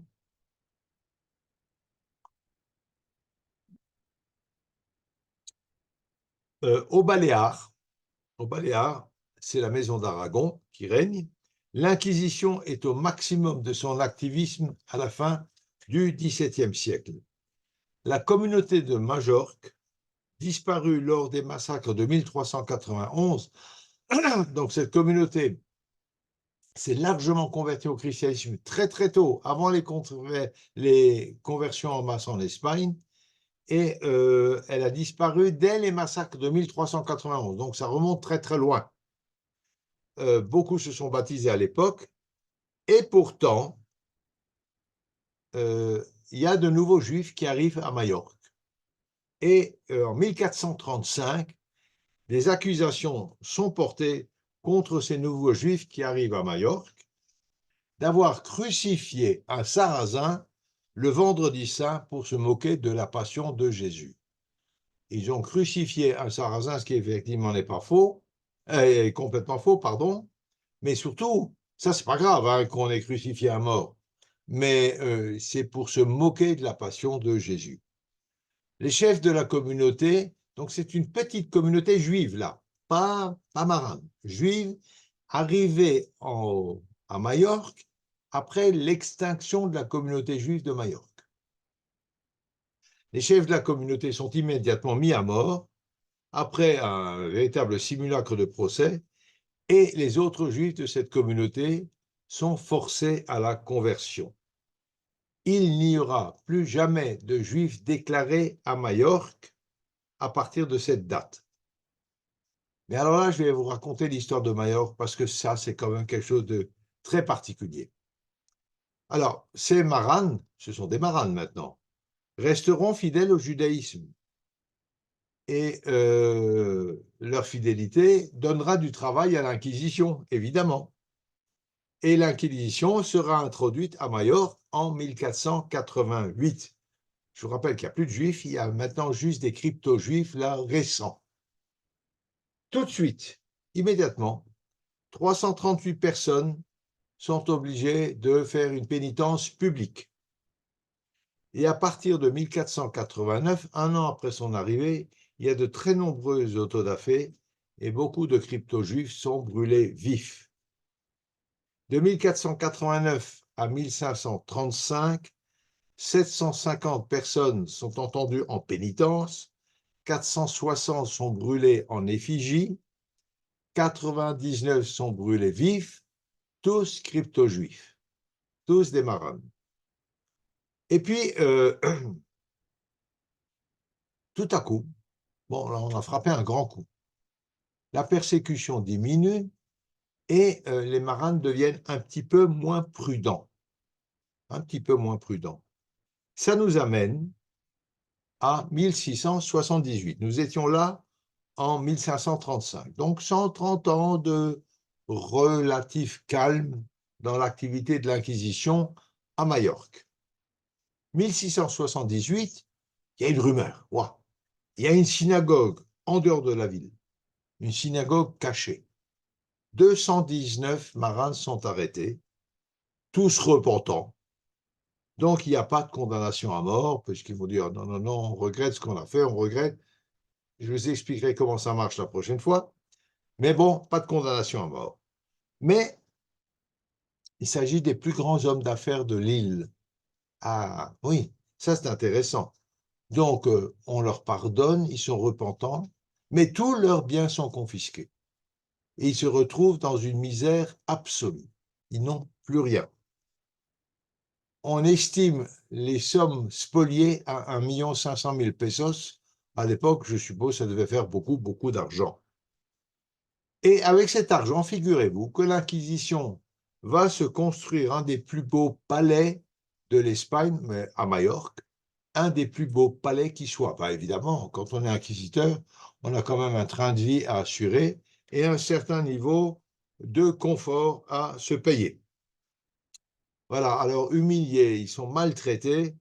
Aux Baléares, c'est la maison d'Aragon qui règne. L'Inquisition est au maximum de son activisme à la fin du XVIIe siècle. La communauté de Majorque disparu lors des massacres de 1391. Donc cette communauté s'est largement convertie au christianisme très très tôt, avant les conversions en masse en Espagne, et elle a disparu dès les massacres de 1391. Donc ça remonte très très loin. Beaucoup se sont baptisés à l'époque, et pourtant, il y a de nouveaux juifs qui arrivent à Majorque. Et en 1435, des accusations sont portées contre ces nouveaux juifs qui arrivent à Majorque d'avoir crucifié un sarrasin le vendredi saint pour se moquer de la passion de Jésus. Ils ont crucifié un sarrasin, ce qui effectivement n'est pas faux, complètement faux, pardon, mais surtout, ça c'est pas grave hein, qu'on ait crucifié un mort, mais c'est pour se moquer de la passion de Jésus. Les chefs de la communauté, donc c'est une petite communauté juive là, pas marane, juive, arrivée à Majorque après l'extinction de la communauté juive de Majorque. Les chefs de la communauté sont immédiatement mis à mort après un véritable simulacre de procès, et les autres juifs de cette communauté sont forcés à la conversion. Il n'y aura plus jamais de juifs déclarés à Majorque à partir de cette date. Mais alors là, je vais vous raconter l'histoire de Majorque parce que ça, c'est quand même quelque chose de très particulier. Alors, ces maranes, ce sont des maranes maintenant, resteront fidèles au judaïsme. Et leur fidélité donnera du travail à l'Inquisition, évidemment. Et l'Inquisition sera introduite à Majorque en 1488. Je vous rappelle qu'il n'y a plus de juifs, il y a maintenant juste des crypto-juifs là récents. Tout de suite, immédiatement, 338 personnes sont obligées de faire une pénitence publique. Et à partir de 1489, un an après son arrivée, il y a de très nombreux autodafés et beaucoup de crypto-juifs sont brûlés vifs. De 1489 à 1535, 750 personnes sont entendues en pénitence, 460 sont brûlés en effigie, 99 sont brûlés vifs, tous crypto-juifs, tous des marans. Et puis, tout à coup, bon, là, on a frappé un grand coup. La persécution diminue et les marans deviennent un petit peu moins prudents. Un petit peu moins prudents. Ça nous amène à 1678. Nous étions là en 1535. Donc 130 ans de relatif calme dans l'activité de l'Inquisition à Majorque. 1678, il y a une rumeur. Wow. Il y a une synagogue en dehors de la ville, une synagogue cachée. 219 marins sont arrêtés, tous repentants. Donc, il n'y a pas de condamnation à mort, puisqu'ils vont dire non, non, non, on regrette ce qu'on a fait, on regrette. Je vous expliquerai comment ça marche la prochaine fois. Mais bon, pas de condamnation à mort. Mais il s'agit des plus grands hommes d'affaires de l'île. Ah oui, ça c'est intéressant. Donc, on leur pardonne, ils sont repentants, mais tous leurs biens sont confisqués. Et ils se retrouvent dans une misère absolue. Ils n'ont plus rien. On estime les sommes spoliées à 1 500 000 pesos. À l'époque, je suppose, ça devait faire beaucoup, beaucoup d'argent. Et avec cet argent, figurez-vous que l'Inquisition va se construire un des plus beaux palais de l'Espagne, mais à Majorque, un des plus beaux palais qui soit. Bah, évidemment, quand on est inquisiteur, on a quand même un train de vie à assurer et un certain niveau de confort à se payer. Voilà, alors humiliés, ils sont maltraités,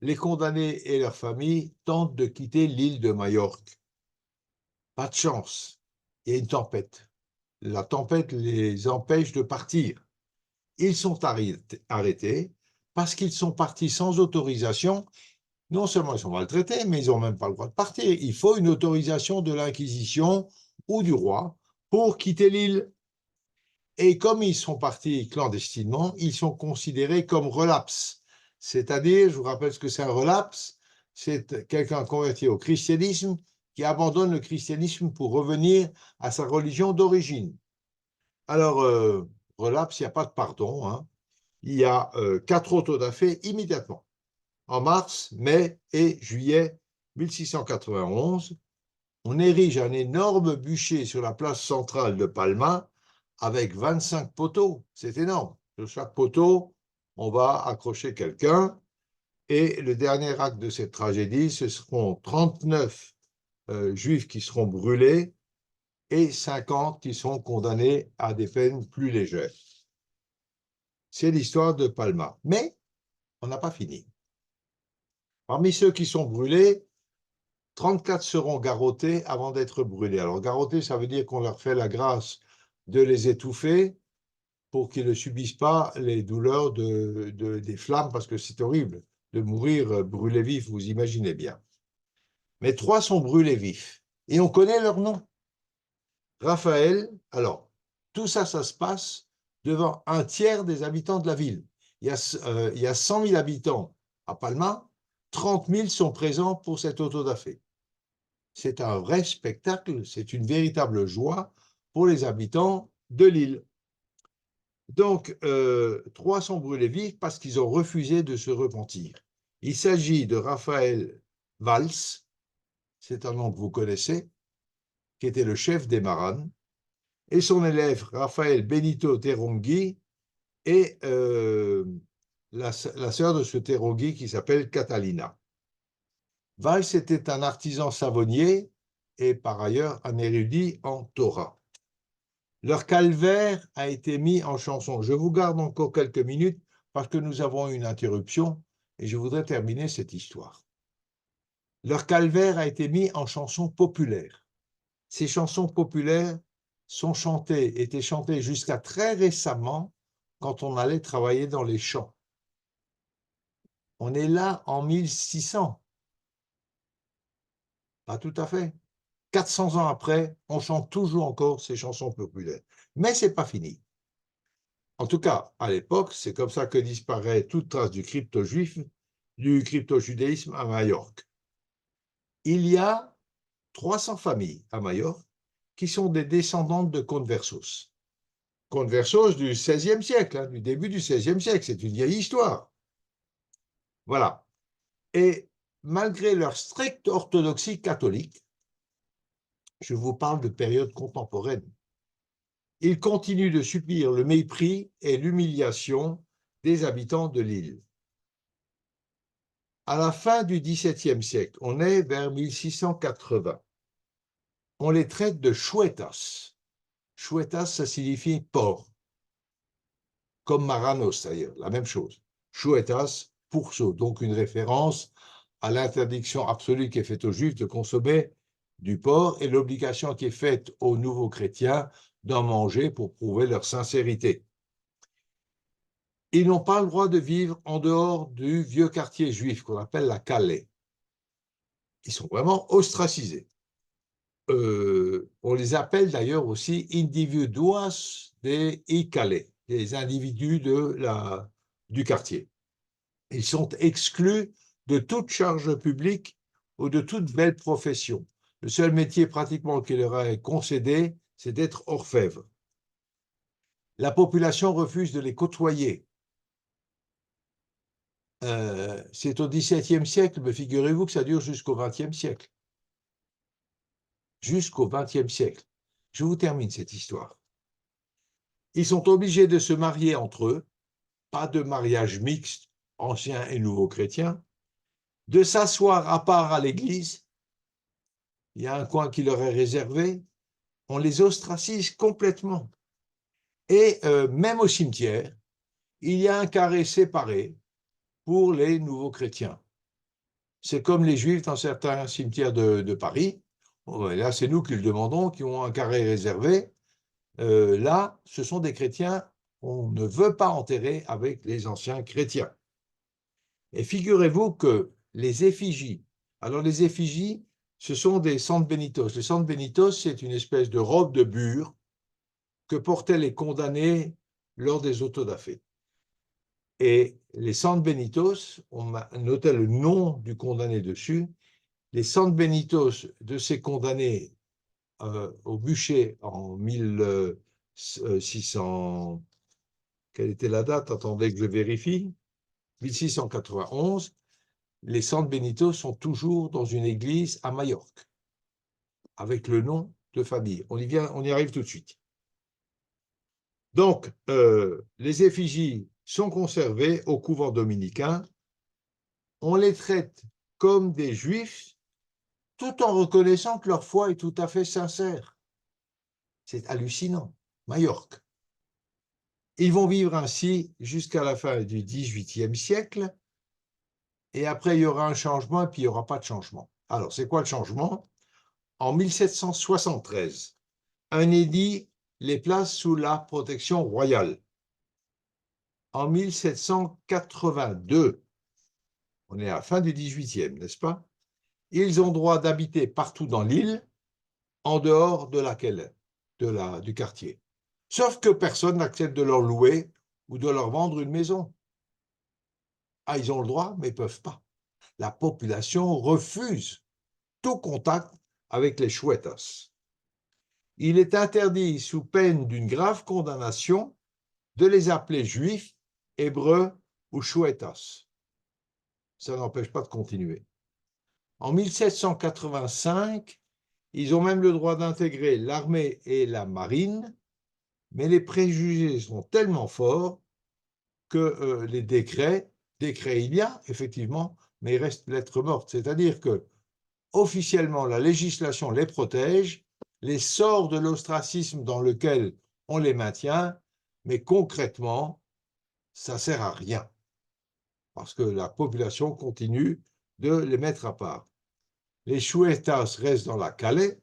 les condamnés et leurs familles tentent de quitter l'île de Majorque. Pas de chance, il y a une tempête. La tempête les empêche de partir. Ils sont arrêtés parce qu'ils sont partis sans autorisation. Non seulement ils sont maltraités, mais ils n'ont même pas le droit de partir. Il faut une autorisation de l'Inquisition ou du roi pour quitter l'île. Et comme ils sont partis clandestinement, ils sont considérés comme relapses. C'est-à-dire, je vous rappelle ce que c'est un relapse, c'est quelqu'un converti au christianisme qui abandonne le christianisme pour revenir à sa religion d'origine. Alors, relapse, il n'y a pas de pardon, hein. Il y a 4 auto-da-fé immédiatement, en mars, mai et juillet 1691. On érige un énorme bûcher sur la place centrale de Palma avec 25 poteaux. C'est énorme. Sur chaque poteau, on va accrocher quelqu'un. Et le dernier acte de cette tragédie, ce seront 39 juifs qui seront brûlés et 50 qui seront condamnés à des peines plus légères. C'est l'histoire de Palma. Mais on n'a pas fini. Parmi ceux qui sont brûlés, 34 seront garrottés avant d'être brûlés. Alors, garrottés, ça veut dire qu'on leur fait la grâce de les étouffer pour qu'ils ne subissent pas les douleurs des flammes, parce que c'est horrible de mourir brûlé vif, vous imaginez bien. Mais 3 sont brûlés vifs, et on connaît leur nom. Raphaël, alors, tout ça, ça se passe devant un tiers des habitants de la ville. Il y a 100 000 habitants à Palma, 30 000 sont présents pour cet auto-da-fé. C'est un vrai spectacle, c'est une véritable joie pour les habitants de l'île. Donc, 3 sont brûlés vifs parce qu'ils ont refusé de se repentir. Il s'agit de Raphaël Valls, c'est un nom que vous connaissez, qui était le chef des Maranes, et son élève Raphaël Benito Terongui et la sœur de ce Terongui qui s'appelle Catalina. Valls était un artisan savonnier et par ailleurs un érudit en Torah. Leur calvaire a été mis en chanson. Je vous garde encore quelques minutes parce que nous avons une interruption et je voudrais terminer cette histoire. Leur calvaire a été mis en chansons populaires. Ces chansons populaires étaient chantées jusqu'à très récemment quand on allait travailler dans les champs. On est là en 1600. Pas tout à fait. 400 ans après, on chante toujours encore ces chansons populaires. Mais ce n'est pas fini. En tout cas, à l'époque, c'est comme ça que disparaît toute trace du crypto-judéisme à Majorque. Il y a 300 familles à Majorque qui sont des descendantes de conversos. Conversos du XVIe siècle, hein, du début du XVIe siècle, c'est une vieille histoire. Voilà. Et malgré leur stricte orthodoxie catholique, je vous parle de période contemporaine, ils continuent de subir le mépris et l'humiliation des habitants de l'île. À la fin du XVIIe siècle, on est vers 1680, on les traite de chuetas. Chuetas, ça signifie porc, comme maranos d'ailleurs, la même chose. Chuetas, pourceau, donc une référence à l'interdiction absolue qui est faite aux Juifs de consommer du porc et l'obligation qui est faite aux nouveaux chrétiens d'en manger pour prouver leur sincérité. Ils n'ont pas le droit de vivre en dehors du vieux quartier juif qu'on appelle la Calais. Ils sont vraiment ostracisés. On les appelle d'ailleurs aussi individuos de Calais, les individus du quartier. Ils sont exclus de toute charge publique ou de toute belle profession. Le seul métier pratiquement qui leur est concédé, c'est d'être orfèvre. La population refuse de les côtoyer. C'est au XVIIe siècle, mais figurez-vous que ça dure jusqu'au XXe siècle. Jusqu'au XXe siècle. Je vous termine cette histoire. Ils sont obligés de se marier entre eux, pas de mariage mixte, anciens et nouveaux chrétiens, de s'asseoir à part à l'église, il y a un coin qui leur est réservé, on les ostracise complètement. Et même au cimetière, il y a un carré séparé pour les nouveaux chrétiens. C'est comme les juifs dans certains cimetières de Paris. Bon, là, c'est nous qui le demandons, qui ont un carré réservé. Là, ce sont des chrétiens qu'on ne veut pas enterrer avec les anciens chrétiens. Et figurez-vous que les effigies, alors les effigies, ce sont des Santo Benitos. Les Santo Benitos, c'est une espèce de robe de bure que portaient les condamnés lors des auto-da-fé. Et les Santo Benitos, on notait le nom du condamné dessus, les San Benitos de ces condamnés au bûcher en 1600, quelle était la date? Attendez que je vérifie. 1691, les San Benitos sont toujours dans une église à Majorque, avec le nom de famille. On y arrive tout de suite. Donc, les effigies sont conservées au couvent dominicain. On les traite comme des juifs, tout en reconnaissant que leur foi est tout à fait sincère. C'est hallucinant. Majorque. Ils vont vivre ainsi jusqu'à la fin du XVIIIe siècle, et après il y aura un changement, et puis il n'y aura pas de changement. Alors, c'est quoi le changement? En 1773, un édit les place sous la protection royale. En 1782, on est à la fin du XVIIIe, n'est-ce pas? Ils ont droit d'habiter partout dans l'île, en dehors de laquelle? Du quartier. Sauf que personne n'accepte de leur louer ou de leur vendre une maison. Ah, ils ont le droit, mais ils ne peuvent pas. La population refuse tout contact avec les chouettas. Il est interdit, sous peine d'une grave condamnation, de les appeler juifs, hébreux ou chouettas. Ça n'empêche pas de continuer. En 1785, ils ont même le droit d'intégrer l'armée et la marine, mais les préjugés sont tellement forts que les décrets il y a, effectivement, mais il reste lettre morte. C'est-à-dire que, officiellement, la législation les protège, les sort de l'ostracisme dans lequel on les maintient, mais concrètement, ça ne sert à rien, parce que la population continue de les mettre à part. Les chouettas restent dans la Calais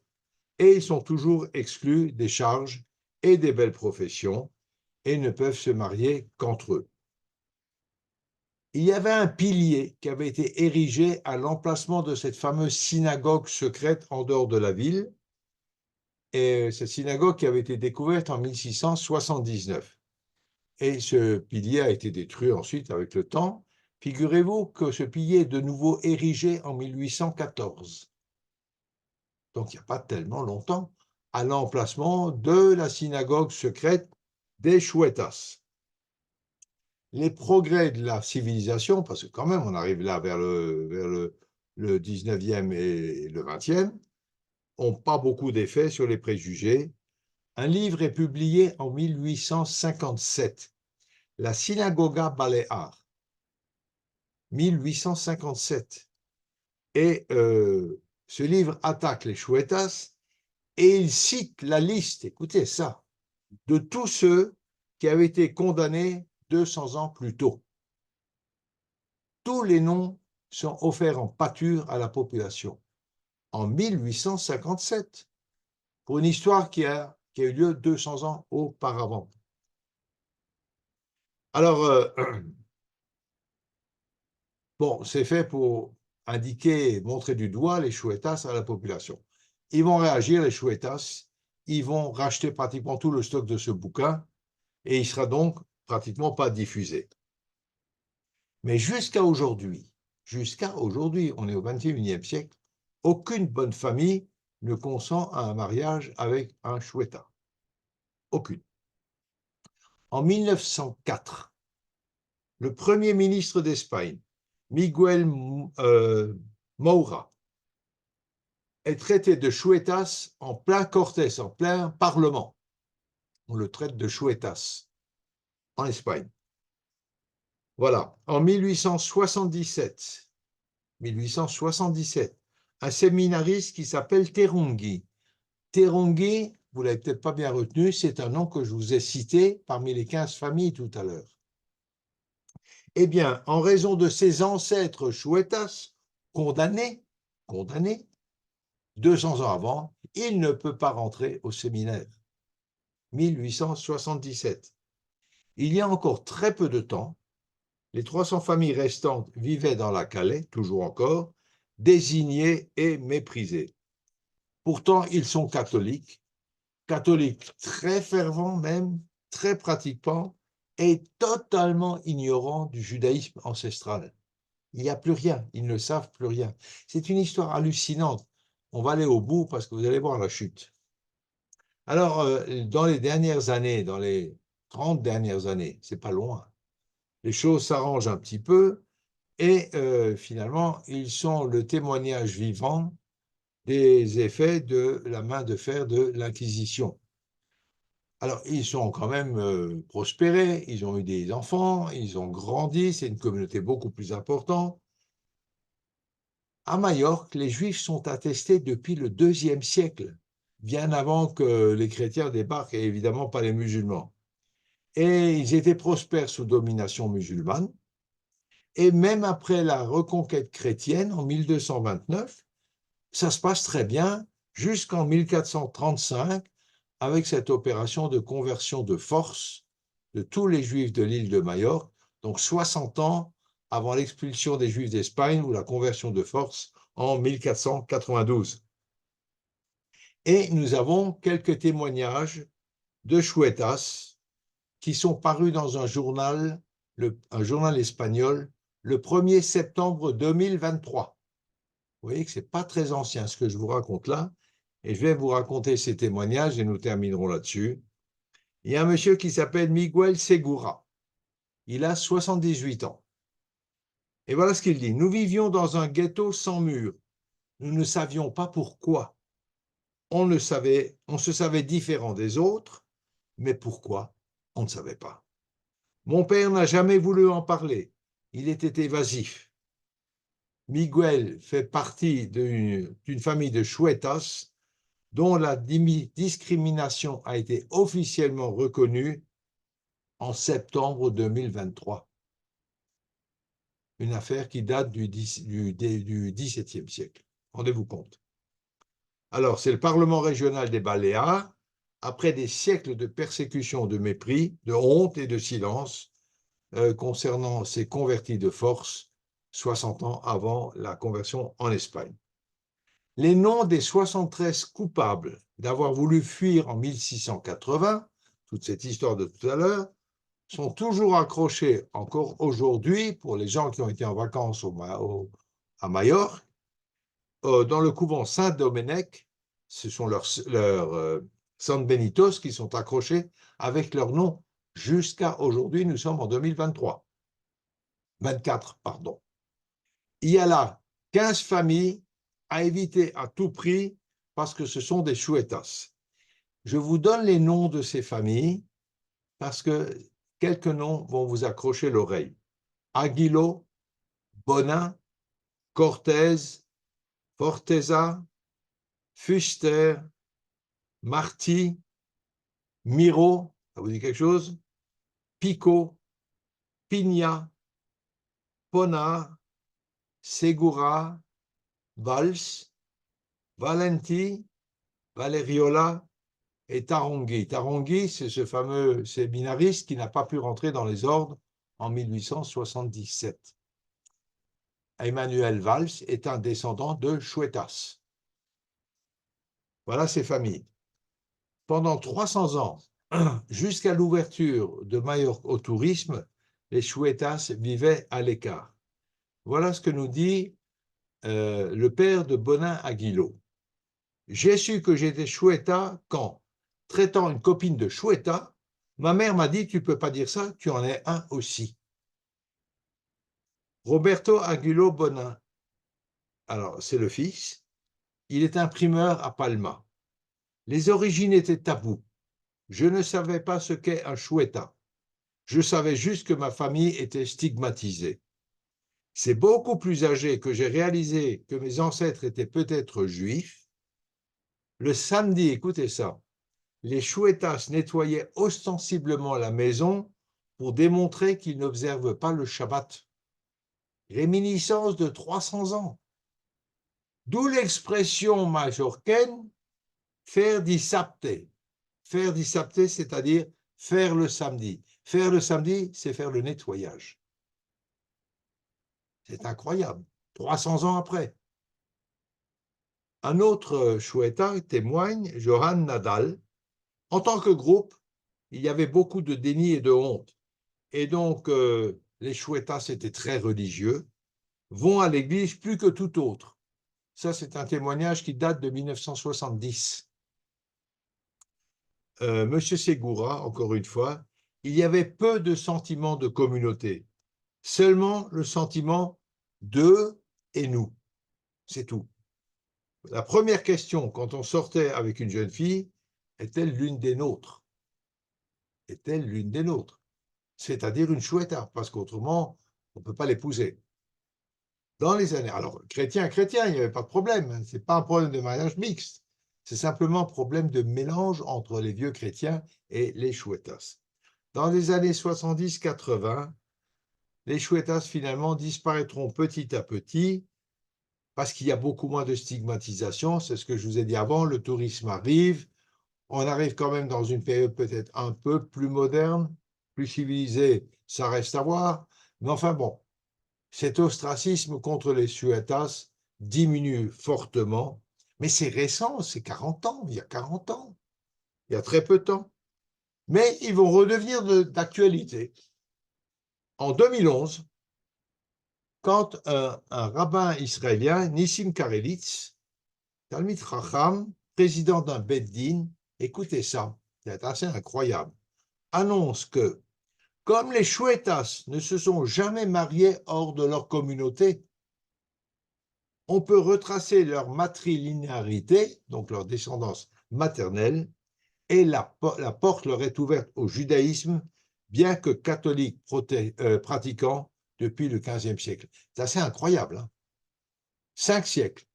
et ils sont toujours exclus des charges et des belles professions et ne peuvent se marier qu'entre eux. Il y avait un pilier qui avait été érigé à l'emplacement de cette fameuse synagogue secrète en dehors de la ville, et cette synagogue qui avait été découverte en 1679. Et ce pilier a été détruit ensuite avec le temps. Figurez-vous que ce pilier est de nouveau érigé en 1814. Donc il n'y a pas tellement longtemps, à l'emplacement de la synagogue secrète des Chouettas. Les progrès de la civilisation, parce que quand même on arrive là vers le 19e et le 20e, n'ont pas beaucoup d'effet sur les préjugés. Un livre est publié en 1857, La Synagoga Balear, 1857. Et ce livre attaque les Chouettas et il cite la liste, écoutez ça, de tous ceux qui avaient été condamnés 200 ans plus tôt. Tous les noms sont offerts en pâture à la population en 1857 pour une histoire qui a eu lieu 200 ans auparavant. Alors, bon, c'est fait pour indiquer, montrer du doigt les chouettas à la population. Ils vont réagir, les chouettas, ils vont racheter pratiquement tout le stock de ce bouquin et il sera donc pratiquement pas diffusé. Mais jusqu'à aujourd'hui, on est au XXIe siècle, aucune bonne famille ne consent à un mariage avec un chouetta. Aucune. En 1904, le premier ministre d'Espagne, Miguel Moura, est traité de chouettas en plein Cortés, en plein Parlement. On le traite de chouettas en Espagne. Voilà. En 1877, un séminariste qui s'appelle Terungui. Terungui, vous ne l'avez peut-être pas bien retenu, c'est un nom que je vous ai cité parmi les 15 familles tout à l'heure. Eh bien, en raison de ses ancêtres chouettas, condamnés 200 ans avant, il ne peut pas rentrer au séminaire. 1877. Il y a encore très peu de temps, les 300 familles restantes vivaient dans la Calais, toujours encore, désignées et méprisées. Pourtant, ils sont catholiques très fervents même, très pratiquants et totalement ignorants du judaïsme ancestral. Il n'y a plus rien, ils ne savent plus rien. C'est une histoire hallucinante. On va aller au bout parce que vous allez voir la chute. Alors, dans les dernières années, dans les 30 dernières années, c'est pas loin, les choses s'arrangent un petit peu et finalement, ils sont le témoignage vivant des effets de la main de fer de l'Inquisition. Alors, ils sont quand même prospérés, ils ont eu des enfants, ils ont grandi, c'est une communauté beaucoup plus importante. À Majorque, les Juifs sont attestés depuis le IIe siècle, bien avant que les chrétiens débarquent et évidemment pas les musulmans. Et ils étaient prospères sous domination musulmane. Et même après la reconquête chrétienne en 1229, ça se passe très bien jusqu'en 1435 avec cette opération de conversion de force de tous les Juifs de l'île de Majorque, donc 60 ans avant l'expulsion des Juifs d'Espagne ou la conversion de force en 1492. Et nous avons quelques témoignages de Chuetas qui sont parus dans un journal espagnol, le 1er septembre 2023. Vous voyez que ce n'est pas très ancien ce que je vous raconte là, et je vais vous raconter ces témoignages et nous terminerons là-dessus. Il y a un monsieur qui s'appelle Miguel Segura. Il a 78 ans. Et voilà ce qu'il dit. Nous vivions dans un ghetto sans mur. Nous ne savions pas pourquoi. On se savait différent des autres, mais pourquoi, on ne savait pas. Mon père n'a jamais voulu en parler. Il était évasif. Miguel fait partie d'une famille de Chuetas dont la discrimination a été officiellement reconnue en septembre 2023. Une affaire qui date du XVIIe siècle. Rendez-vous compte. Alors, c'est le Parlement régional des Baléares, après des siècles de persécution, de mépris, de honte et de silence concernant ces convertis de force 60 ans avant la conversion en Espagne. Les noms des 73 coupables d'avoir voulu fuir en 1680, toute cette histoire de tout à l'heure, sont toujours accrochés encore aujourd'hui pour les gens qui ont été en vacances à Majorque, dans le couvent Saint-Doménec. Ce sont leurs San Benitos qui sont accrochés avec leur nom jusqu'à aujourd'hui. Nous sommes en 2023. 24, pardon. Il y a là 15 familles à éviter à tout prix parce que ce sont des Chuetas. Je vous donne les noms de ces familles parce que quelques noms vont vous accrocher l'oreille. Aguilo, Bonin, Cortez, Forteza, Fuster, Marty, Miro, ça vous dit quelque chose? Pico, Pigna, Pona, Segura, Valls, Valenti, Valeriola et Taronghi. Taronghi, c'est ce fameux séminariste qui n'a pas pu rentrer dans les ordres en 1877. Emmanuel Valls est un descendant de Chuetas. Voilà ces familles. Pendant 300 ans, jusqu'à l'ouverture de Majorque au tourisme, les Chuetas vivaient à l'écart. Voilà ce que nous dit le père de Bonin Aguilo. J'ai su que j'étais Chueta quand, traitant une copine de Chueta, ma mère m'a dit « Tu ne peux pas dire ça, tu en es un aussi ». Roberto Aguilo Bonin, alors c'est le fils, il est imprimeur à Palma. Les origines étaient taboues. Je ne savais pas ce qu'est un Chueta. Je savais juste que ma famille était stigmatisée. C'est beaucoup plus âgé que j'ai réalisé que mes ancêtres étaient peut-être juifs. Le samedi, écoutez ça, les Chuetas nettoyaient ostensiblement la maison pour démontrer qu'ils n'observent pas le Shabbat. Réminiscence de 300 ans. D'où l'expression majorcaine « faire dissapte ». Faire dissapte, c'est-à-dire faire le samedi. Faire le samedi, c'est faire le nettoyage. C'est incroyable, 300 ans après. Un autre Chueta témoigne, Johan Nadal. En tant que groupe, il y avait beaucoup de déni et de honte. Et donc, les Chuetas étaient très religieux. vont à l'église plus que tout autre. Ça, c'est un témoignage qui date de 1970. Monsieur Segura, encore une fois, il y avait peu de sentiments de communauté, seulement le sentiment d'eux et nous, c'est tout. La première question, quand on sortait avec une jeune fille, est-elle l'une des nôtres? Est-elle l'une des nôtres? C'est-à-dire une chouetta, parce qu'autrement, on ne peut pas l'épouser. Dans les années, alors chrétien, il n'y avait pas de problème, ce n'est pas un problème de mariage mixte, c'est simplement un problème de mélange entre les vieux chrétiens et les chouettas. Dans les années 70-80, les chouettas finalement disparaîtront petit à petit parce qu'il y a beaucoup moins de stigmatisation, c'est ce que je vous ai dit avant, le tourisme arrive, on arrive quand même dans une période peut-être un peu plus moderne, plus civilisée, ça reste à voir, mais enfin bon, cet ostracisme contre les chouettas diminue fortement, mais c'est récent, c'est 40 ans, il y a 40 ans, il y a très peu de temps. Mais ils vont redevenir d'actualité. En 2011, quand un rabbin israélien, Nissim Karelitz, Talmid Chacham, président d'un Beth Din, écoutez ça, c'est assez incroyable, annonce que, comme les chouettas ne se sont jamais mariés hors de leur communauté, on peut retracer leur matrilinéarité, donc leur descendance maternelle, et la porte leur est ouverte au judaïsme, bien que catholique pratiquant depuis le XVe siècle. C'est assez incroyable, hein. 5 siècles.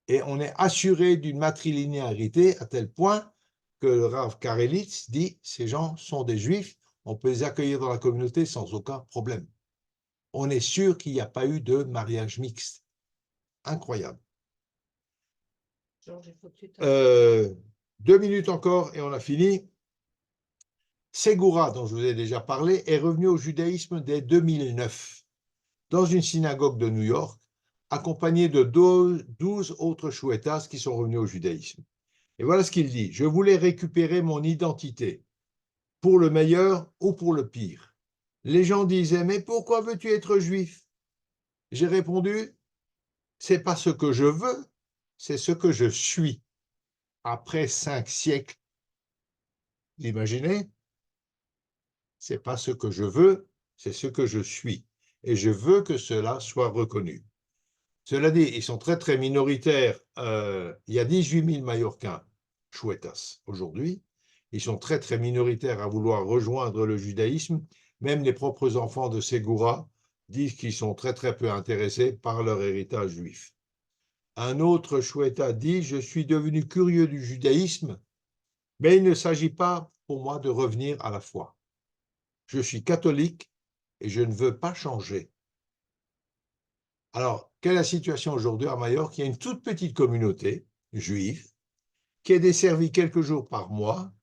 Et on est assuré d'une matrilinéarité à tel point que le Rav Karelitz dit ces gens sont des juifs, on peut les accueillir dans la communauté sans aucun problème. On est sûr qu'il n'y a pas eu de mariage mixte. Incroyable. 2 minutes encore et on a fini. Segura, dont je vous ai déjà parlé, est revenu au judaïsme dès 2009, dans une synagogue de New York, accompagné de 12 autres chouettas qui sont revenus au judaïsme. Et voilà ce qu'il dit: « Je voulais récupérer mon identité, pour le meilleur ou pour le pire. Les gens disaient, mais pourquoi veux-tu être juif? J'ai répondu, c'est pas ce que je veux, c'est ce que je suis. Après 5 siècles, vous imaginez? C'est pas ce que je veux, c'est ce que je suis. Et je veux que cela soit reconnu. » Cela dit, ils sont très, très minoritaires. Il y a 18 000 Mallorquins, chouettas, aujourd'hui. Ils sont très, très minoritaires à vouloir rejoindre le judaïsme. Même les propres enfants de Segura disent qu'ils sont très, très peu intéressés par leur héritage juif. Un autre chouetta dit « Je suis devenu curieux du judaïsme, mais il ne s'agit pas pour moi de revenir à la foi. Je suis catholique et je ne veux pas changer. » Alors, quelle est la situation aujourd'hui à Majorque? Il y a une toute petite communauté juive qui est desservie quelques jours par mois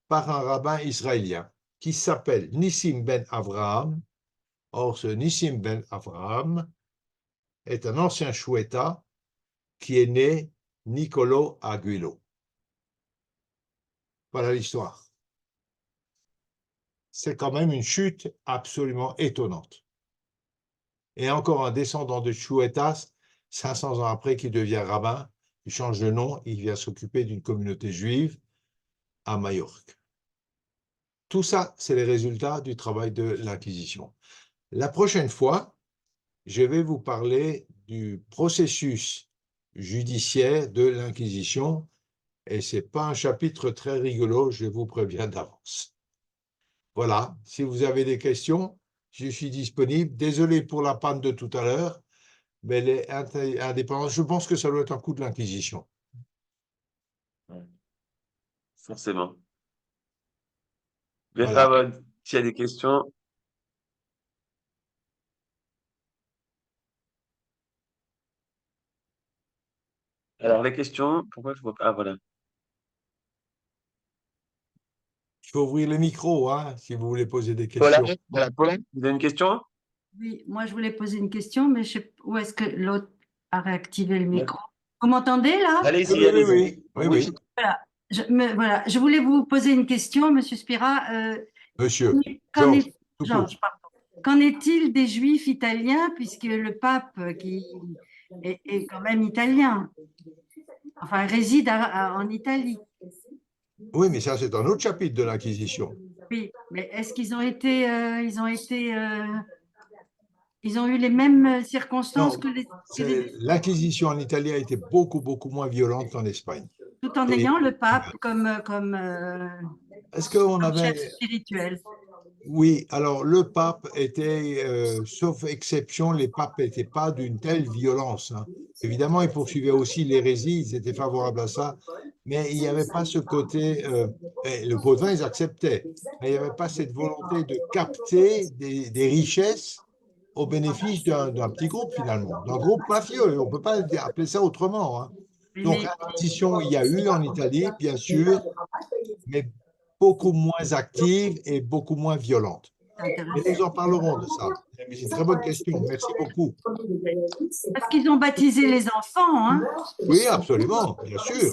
par un rabbin israélien qui s'appelle Nissim Ben Avraham. Or, ce Nissim Ben Avraham est un ancien chouetta qui est né Nicolo Aguilo. Voilà l'histoire. C'est quand même une chute absolument étonnante. Et encore un descendant de chouettas, 500 ans après, qui devient rabbin, il change de nom, il vient s'occuper d'une communauté juive à Majorque. Tout ça, c'est les résultats du travail de l'Inquisition. La prochaine fois, je vais vous parler du processus judiciaire de l'Inquisition, et ce n'est pas un chapitre très rigolo, je vous préviens d'avance. Voilà, si vous avez des questions, je suis disponible. Désolé pour la panne de tout à l'heure, mais elle est indépendante. Je pense que ça doit être un coup de l'Inquisition. Forcément. Voilà. S'il y a des questions. Alors, les questions, pourquoi je vois pas? Ah, voilà. Il faut ouvrir le micro, hein, si vous voulez poser des Paula, questions. voilà, Paula, vous avez une question? Oui, moi je voulais poser une question, mais je sais où est-ce que l'autre a réactivé le Ouais. micro. Vous m'entendez là? Allez-y, Oui, oui, allez-y. oui, oui, Oui, oui. Voilà. Voilà. Je voulais vous poser une question, Monsieur Spira. Monsieur, Qu'en Georges, est tout court. Georges, pardon. qu'en est-il des Juifs italiens, puisque le pape qui est quand même italien, enfin réside en Italie. Oui, mais ça, c'est un autre chapitre de l'Inquisition. Oui, mais est-ce qu'ils ont été, ils ont eu les mêmes circonstances Non, que les l'Inquisition en Italie a été beaucoup, beaucoup moins violente qu'en Espagne. tout en Et ayant le pape est-ce qu'on comme chef avait… spirituel. Oui, alors le pape était, sauf exception, les papes n'étaient pas d'une telle violence, hein. Évidemment, ils poursuivaient aussi l'hérésie, ils étaient favorables à ça, mais il n'y avait pas ce côté, le pot de vin, ils acceptaient, mais il n'y avait pas cette volonté de capter des richesses au bénéfice d'un petit groupe finalement, d'un groupe mafieux, on ne peut pas appeler ça autrement, hein. Donc, Mais l'inquisition, il y a eu en Italie, bien sûr, mais beaucoup moins active et beaucoup moins violente. c'est Mais nous intéressant. en parlerons de ça. C'est une très bonne question. Merci beaucoup. Parce qu'ils ont baptisé les enfants, hein? Oui, absolument, bien sûr,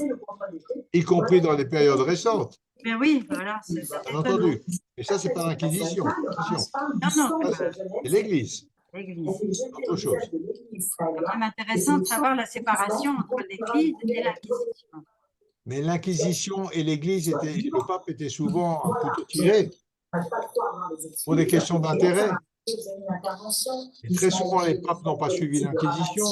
y compris dans les périodes récentes, Mais oui, voilà, c'est bien étonnant. entendu. Et ça, c'est pas l'Inquisition. Attention, Non, non, ça, c'est pas c'est l'Église, l'Église. autre chose. C'est quand même intéressant de savoir la séparation entre l'Église et l'Inquisition. Mais l'Inquisition et l'Église le pape était souvent un couteau tiré pour des questions d'intérêt. Et très souvent, les papes n'ont pas suivi l'Inquisition.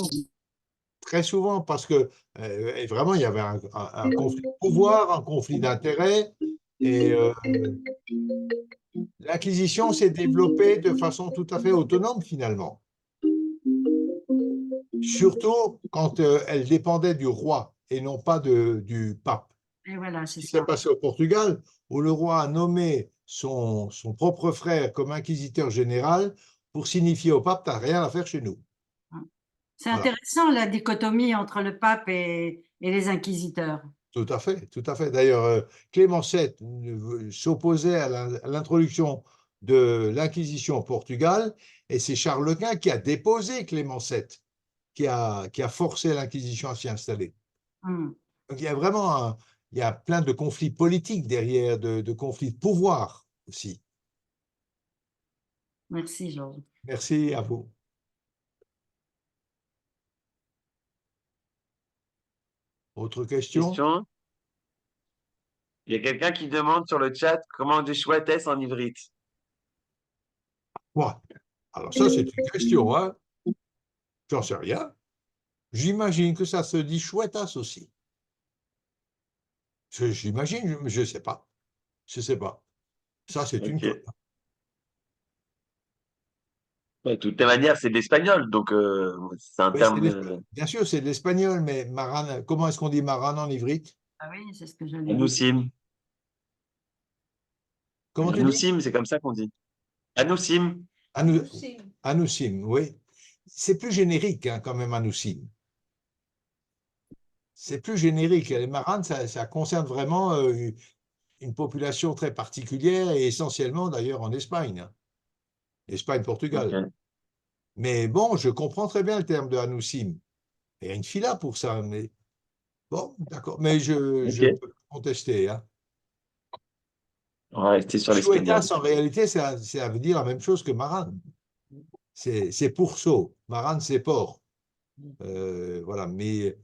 Très souvent, parce que et vraiment, il y avait un conflit de pouvoir, un conflit d'intérêts. Et l'Inquisition s'est développée de façon tout à fait autonome, finalement. Surtout quand elle dépendait du roi et non pas du pape. Et voilà, Ce c'est qui s'est ça. passé au Portugal, où le roi a nommé son propre frère comme inquisiteur général pour signifier au pape, tu n'as rien à faire chez nous. C'est Voilà. intéressant la dichotomie entre le pape et les inquisiteurs. Tout à fait, tout à fait. D'ailleurs, Clément VII s'opposait à l'introduction de l'Inquisition au Portugal, et c'est Charles Quint qui a déposé Clément VII, qui a forcé l'Inquisition à s'y installer. Hmm. Donc il y a vraiment il y a plein de conflits politiques derrière, de conflits de pouvoir aussi. Merci, Georges. Merci à vous. Autre question? Question. Il y a quelqu'un qui demande sur le chat comment on dit chouettesse en ivrite. Ouais. Alors ça, c'est une question, hein? J'en sais rien. J'imagine que ça se dit chouettasse aussi. J'imagine, mais je ne sais pas. Je ne sais pas. Ça, c'est une colle. Ok. De toute manière, c'est de l'espagnol, donc c'est un Oui, terme bien sûr, c'est de l'espagnol, mais marane, comment est-ce qu'on dit marane en ivrite? Ah oui, c'est ce que j'allais dire. anoussim. Comment tu dis? Anoussim, c'est comme ça qu'on dit. Anoussim. Anou- Anoussim, oui. C'est plus générique, hein, quand même, Anoussim. C'est plus générique. Les maranes, ça concerne vraiment une population très particulière et essentiellement, d'ailleurs, en Espagne. Hein. Espagne-Portugal. Ok. Mais bon, je comprends très bien le terme de Anoussim. Il y a une fila pour ça, mais bon, d'accord. Mais je Ok. peux contester, hein. On va rester sur l'espagnol. Chouettas, en réalité, ça veut dire la même chose que marane. C'est pourceau. Marane, c'est port. Voilà, mais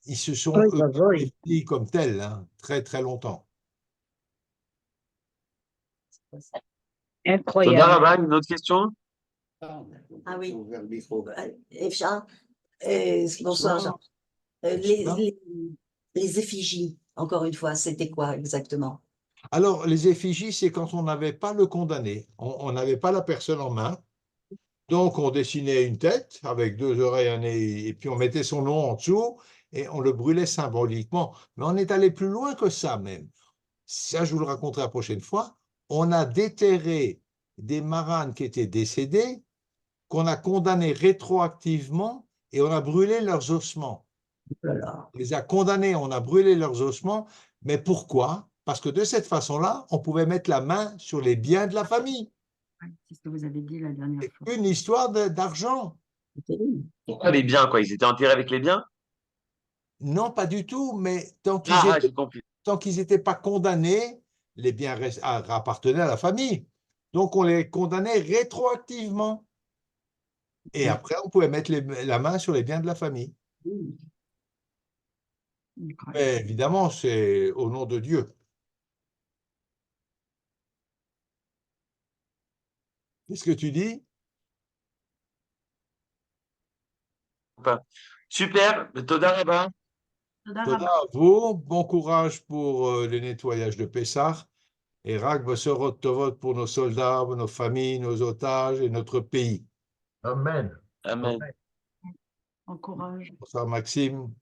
ils se sont eux définis comme tels, hein, très très longtemps. Toda Incroyable. Rabbah, une autre question? Ah oui. Efcha, bonsoir Jean. Bonsoir. Les effigies, encore une fois, c'était quoi exactement? Alors, les effigies, c'est quand on n'avait pas le condamné, on n'avait pas la personne en main, donc on dessinait une tête avec deux oreilles, un nez, et puis on mettait son nom en dessous et on le brûlait symboliquement. Mais on est allé plus loin que ça même. Ça, je vous le raconterai la prochaine fois. On a déterré des maranes qui étaient décédés, qu'on a condamnés rétroactivement et on a brûlé leurs ossements. Voilà. On les a condamnés, on a brûlé leurs ossements. Mais pourquoi? Parce que de cette façon-là, on pouvait mettre la main sur les biens de la famille. Ouais, c'est ce que vous avez dit la dernière C'est fois. une histoire d'argent. Pourquoi les biens, quoi? Ils étaient enterrés avec les biens? Non, pas du tout, mais J'ai compris. tant qu'ils n'étaient pas condamnés, les biens appartenaient à la famille. Donc, on les condamnait rétroactivement. Et après, on pouvait mettre la main sur les biens de la famille. Mais évidemment, c'est au nom de Dieu. Qu'est-ce que tu dis? Super, Toda Rabba. Toda à vous, bon courage pour le nettoyage de Pessah et Rak Besorot Tovot pour nos soldats, nos familles, nos otages et notre pays. Amen. Amen. Encourage. Bonsoir Maxime.